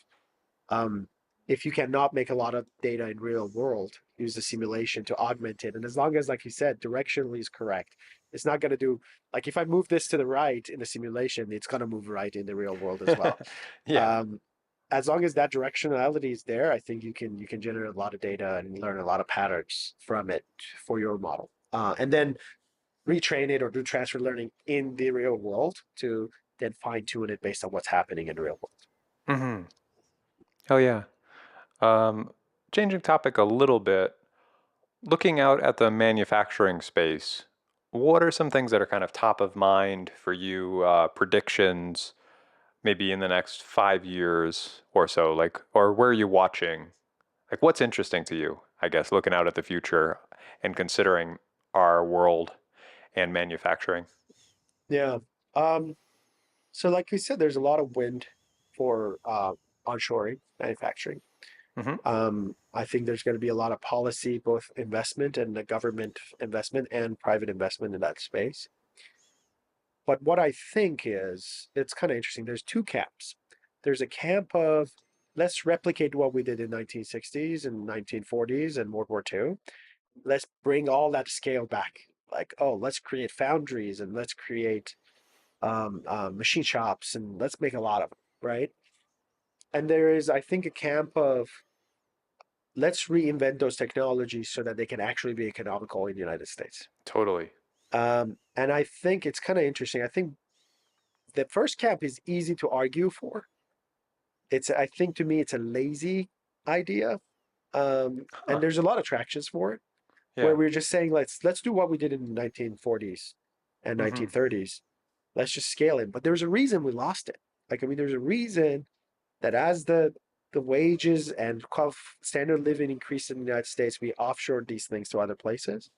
um, if you cannot make a lot of data in real world, use the simulation to augment it. And as long as, like you said, directionally is correct, it's not going to do, like if I move this to the right in the simulation, it's going to move right in the real world as well. Yeah, Um, as long as that directionality is there, I think you can generate a lot of data and learn a lot of patterns from it for your model. And then retrain it or do transfer learning in the real world to then fine tune it based on what's happening in the real world. hmm. Oh yeah. Um, Changing topic a little bit, looking out at the manufacturing space, what are some things that are kind of top of mind for you? Predictions, maybe in the next 5 years or so, like, or where are you watching? Like, what's interesting to you? I guess looking out at the future and considering our world and manufacturing. Yeah. Um, so like we said, there's a lot of wind for onshoring manufacturing. Hmm. I think there's going to be a lot of policy, both investment and the government investment and private investment in that space. But what I think is, it's kind of interesting. There's two camps. There's a camp of let's replicate what we did in 1960s and 1940s and World War II. Let's bring all that scale back. Like, oh, let's create foundries and let's create machine shops and let's make a lot of them, right? And there is, I think, a camp of let's reinvent those technologies so that they can actually be economical in the United States. Totally. And I think it's kind of interesting. I think the first camp is easy to argue for. I think to me, it's a lazy idea. Huh. And there's a lot of tractions for it where Yeah. we're just saying, let's do what we did in the 1940s and Hmm. 1930s. Let's just scale it. But there's a reason we lost it. Like, I mean, there's a reason that as the wages and standard of living increased in the United States, we offshored these things to other places.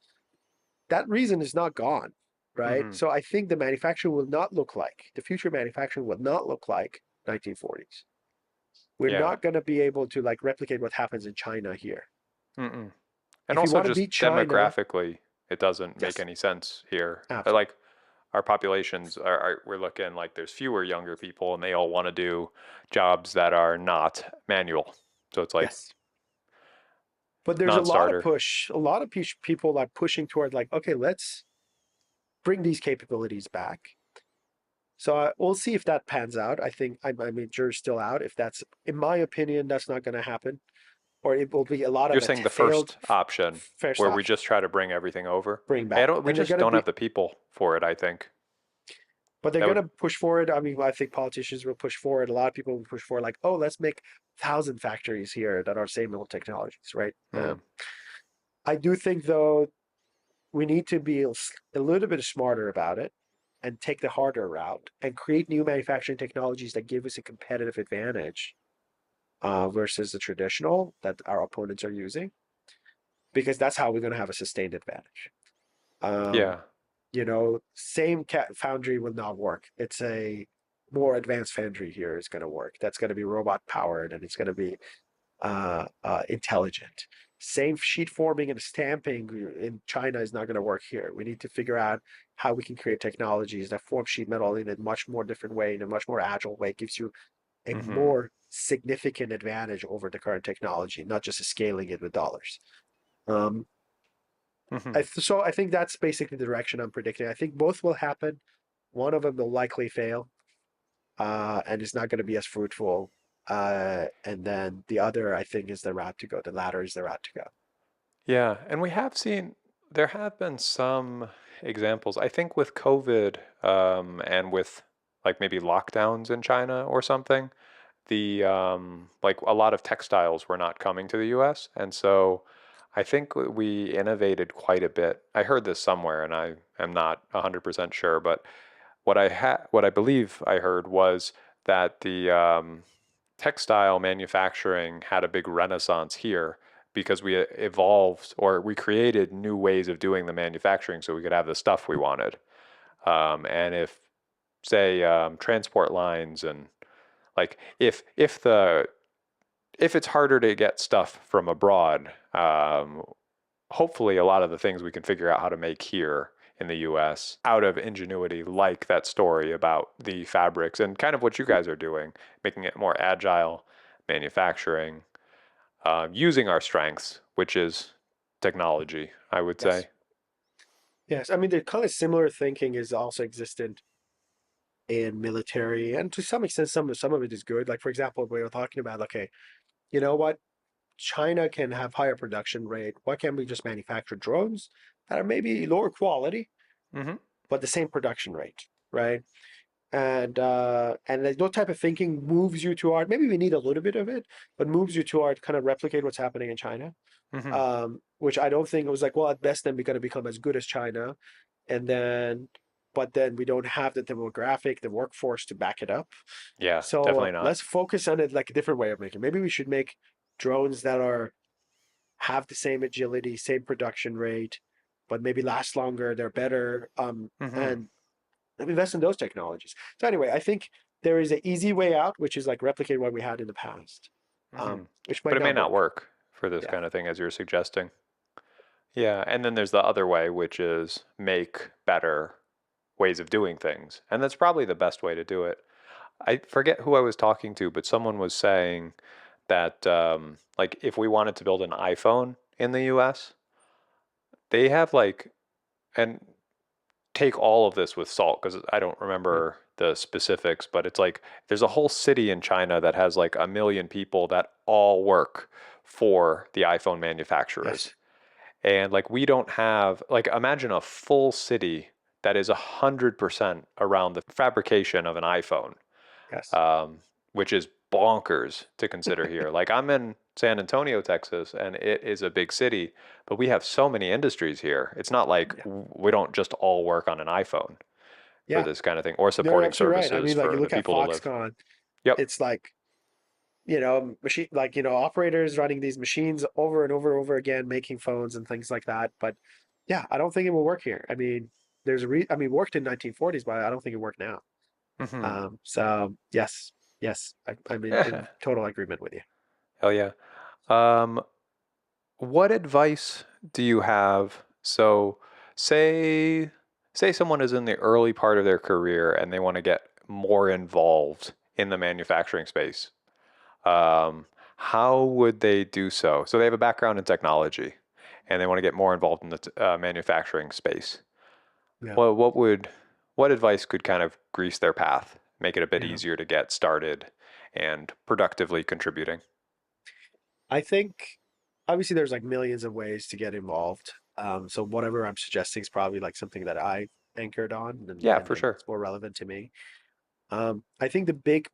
That reason is not gone, right? Hmm. So I think the future manufacturing will not look like 1940s. We're Yeah. not going to be able to like replicate what happens in China here. Mm-mm. And If you also want to just beat China, demographically, it doesn't make yes, any sense here. absolutely. Like our populations we're looking like there's fewer younger people and they all want to do jobs that are not manual. So it's like Yes. But there's non-starter. a lot of people are pushing toward like, okay, let's bring these capabilities back. So we'll see if that pans out. I mean, jury's still out. If that's, in my opinion, that's not going to happen, or it will be a lot You're of a saying the failed first option first where we option. just try to bring everything over. Bring Hey, I back, don't, we and they're just going to don't have be, the people for it, I think. but they're That going would to push forward. I mean, I think politicians will push forward. A lot of people will push forward, like, oh, let's make 1,000 factories here that are same old technologies, right? mm, I do think though we need to be a little bit smarter about it and take the harder route and create new manufacturing technologies that give us a competitive advantage versus the traditional that our opponents are using, because that's how we're going to have a sustained advantage. Um, yeah. same foundry will not work. It's a more advanced foundry here is going to work. That's going to be robot powered and it's going to be intelligent. Same sheet forming and stamping in China is not going to work here. We need to figure out how we can create technologies that form sheet metal in a much more different way, in a much more agile way. It gives you a Hmm. more significant advantage over the current technology, not just scaling it with dollars. Um, Hmm. so I think that's basically the direction I'm predicting. I think both will happen. One of them will likely fail, and it's not going to be as fruitful. And then the other, I think, is the route to go. The latter is the route to go. Yeah, and we have seen there have been some examples. I think with COVID and with like maybe lockdowns in China or something, the like a lot of textiles were not coming to the US. And so I think we innovated quite a bit. I heard this somewhere and I am not 100% sure, but what I believe I heard was that the textile manufacturing had a big renaissance here because we evolved or we created new ways of doing the manufacturing so we could have the stuff we wanted. And if, say, transport lines and like if it's harder to get stuff from abroad, hopefully a lot of the things we can figure out how to make here in the US out of ingenuity, like that story about the fabrics and kind of what you guys are doing, making it more agile, manufacturing, using our strengths, which is technology, I would Yes. say. Yes. I mean, the kind of similar thinking is also existent in military, and to some extent, some of it is good. Like for example, we were talking about, okay, you know what? China can have higher production rate. Why can't we just manufacture drones that are maybe lower quality Hmm. but the same production rate, right? And like, those type of thinking moves you toward, maybe we need a little bit of it, but moves you toward kind of replicate what's happening in China. Hmm. Which I don't think it was like, well, at best, then we're going to become as good as China, and then, but then we don't have the demographic, the workforce to back it up. Yeah, So definitely not. let's focus on it like a different way of making. Maybe we should make drones that are have the same agility, same production rate, but maybe last longer. They're better, Hmm. and invest in those technologies. So anyway, I think there is an easy way out, which is like replicate what we had in the past, Hmm. which But might it may not not work. work for this Yeah, kind of thing, as you're suggesting. Yeah, and then there's the other way, which is make better ways of doing things. And that's probably the best way to do it. I forget who I was talking to, but someone was saying that like if we wanted to build an iPhone in the US, they have like and take all of this with salt because I don't yeah, remember the specifics, but it's like there's a whole city in China that has like 1 million people that all work for the iPhone manufacturers. yes, And like we don't have like imagine a full city that is 100% around the fabrication of an iPhone, yes, um, which is bonkers to consider here. Like I'm in San Antonio, Texas, and it is a big city, but we have so many industries here. It's not like yeah, we don't just all work on an iPhone for yeah. this kind of thing or No, you're supporting absolutely right. I services mean, like you for the look at people to live. Foxconn, Yep. it's like, machine, like, operators running these machines over and over and over again, making phones and things like that. But yeah, I don't think it will work here. I mean, I mean, it worked in 1940s, but I don't think it worked now. Hmm. So yes, yes, I'm in Yeah. total agreement with you. Hell yeah. Um, what advice do you have? So, say say someone is in the early part of their career and they want to get more involved in the manufacturing space. Um, how would they do so? So they have a background in technology and they want to get more involved in the manufacturing space. Yeah, Well, what advice could kind of grease their path, make it a bit yeah. easier to get started and productively contributing? I think obviously there's like millions of ways to get involved. So whatever I'm suggesting is probably like something that I anchored on, and Yeah, and, for and sure. it's more relevant to me. I think the big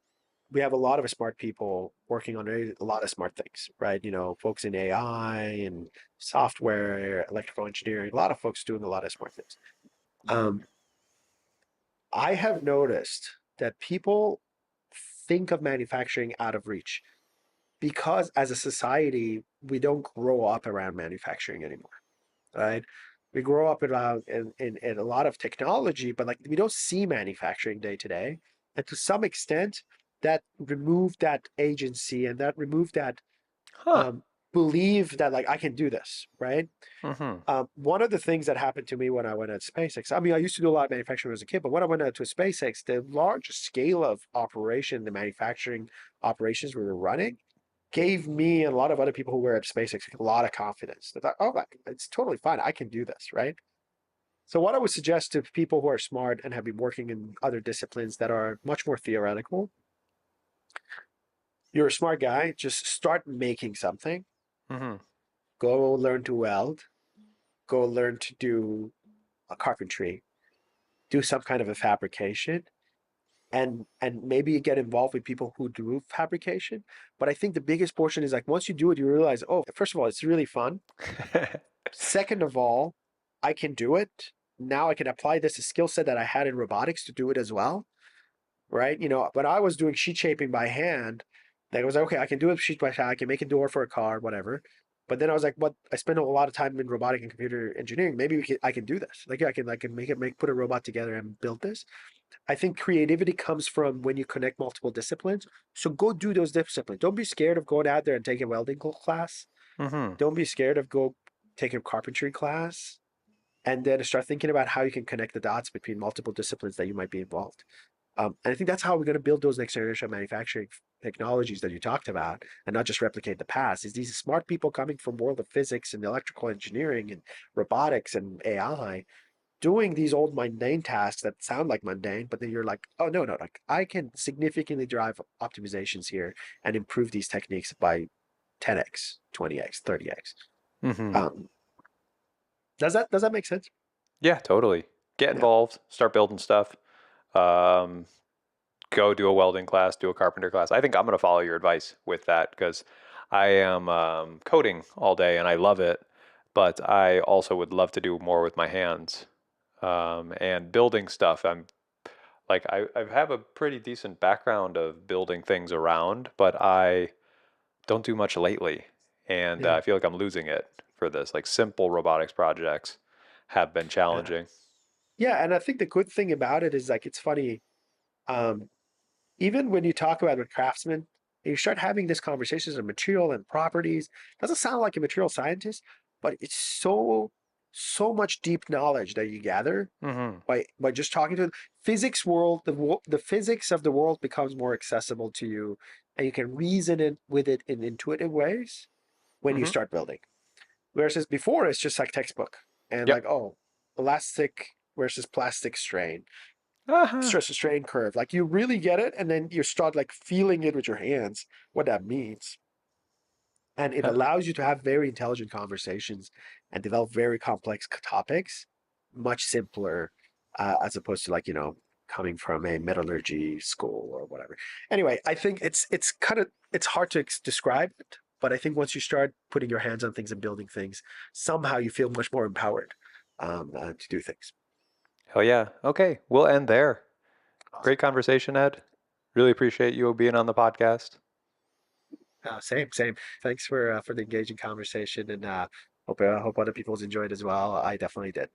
we have a lot of smart people working on a lot of smart things, right? Folks in AI and software, electrical engineering, a lot of folks doing a lot of smart things. Um, I have noticed that people think of manufacturing out of reach because as a society, we don't grow up around manufacturing anymore, right? We grow up around in a lot of technology, but like we don't see manufacturing day to day. And to some extent, that removed that agency and that removed that Huh. um, believe that like I can do this, right? Mm-hmm. One of the things that happened to me when I went at SpaceX, I mean, I used to do a lot of manufacturing as a kid, but when I went out to SpaceX, the large scale of operation, the manufacturing operations we were running, gave me and a lot of other people who were at SpaceX a lot of confidence. They thought, oh, it's totally fine. I can do this, right? So, what I would suggest to people who are smart and have been working in other disciplines that are much more theoretical, you're a smart guy, just start making something, Mm-hmm. go learn to weld, go learn to do a carpentry, do some kind of a fabrication, and maybe get involved with people who do fabrication. But I think the biggest portion is like once you do it, you realize, oh, first of all, it's really fun. Second of all, I can do it. Now I can apply this skill set that I had in robotics to do it as well, right? When I was doing sheet shaping by hand, that was like, okay, I can do it sheet by hand, I can make a door for a car, whatever. But then I was like, what? I spent a lot of time in robotic and computer engineering. Maybe I can do this. Like, yeah, I can put a robot together and build this. I think creativity comes from when you connect multiple disciplines. So go do those disciplines. Don't be scared of going out there and taking a welding class. Mm-hmm. Don't be scared of go taking a carpentry class, and then start thinking about how you can connect the dots between multiple disciplines that you might be involved. And I think that's how we're going to build those next generation manufacturing technologies that you talked about, and not just replicate the past. Is these smart people coming from world of physics and electrical engineering and robotics and AI doing these old mundane tasks that sound like mundane, but then you're like, oh no, like I can significantly drive optimizations here and improve these techniques by 10x, 20x, 30x. Mm-hmm. Um, does that make sense? Yeah, totally. Get Yeah, involved, start building stuff. Um, Go do a welding class, do a carpenter class. I think I'm going to follow your advice with that because I am coding all day and I love it, but I also would love to do more with my hands and building stuff. I have a pretty decent background of building things around, but I don't do much lately, and yeah, I feel like I'm losing it for this. Like simple robotics projects have been yeah, challenging. yeah. And I think the good thing about it is like it's funny. Um, Even when you talk about with craftsmen, you start having these conversations of material and properties. Doesn't sound like a material scientist, but it's so much deep knowledge that you gather Mm-hmm. by just talking to them. Physics world. The physics of the world becomes more accessible to you, and you can reason it with it in intuitive ways when you Mm-hmm. start building. Versus before, it's just like textbook and Yep. like, oh, elastic versus plastic strain, Uh-huh. stress strain curve. Like you really get it, and then you start like feeling it with your hands, what that means. And it Uh, allows you to have very intelligent conversations and develop very complex topics much simpler, as opposed to like, coming from a metallurgy school or whatever. Anyway, I think it's kind of it's hard to describe it, but I think once you start putting your hands on things and building things, somehow you feel much more empowered, to do things. Hell yeah. Okay, we'll end there. Awesome. Great conversation, Ed. Really appreciate you being on the podcast. Same. Thanks for the engaging conversation, and hope other people's enjoyed as well. I definitely did.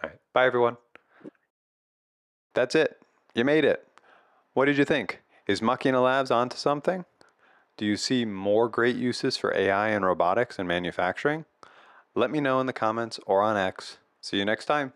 All right. Bye, everyone. That's it. You made it. What did you think? Is Machina Labs onto something? Do you see more great uses for AI and robotics and manufacturing? Let me know in the comments or on X. See you next time.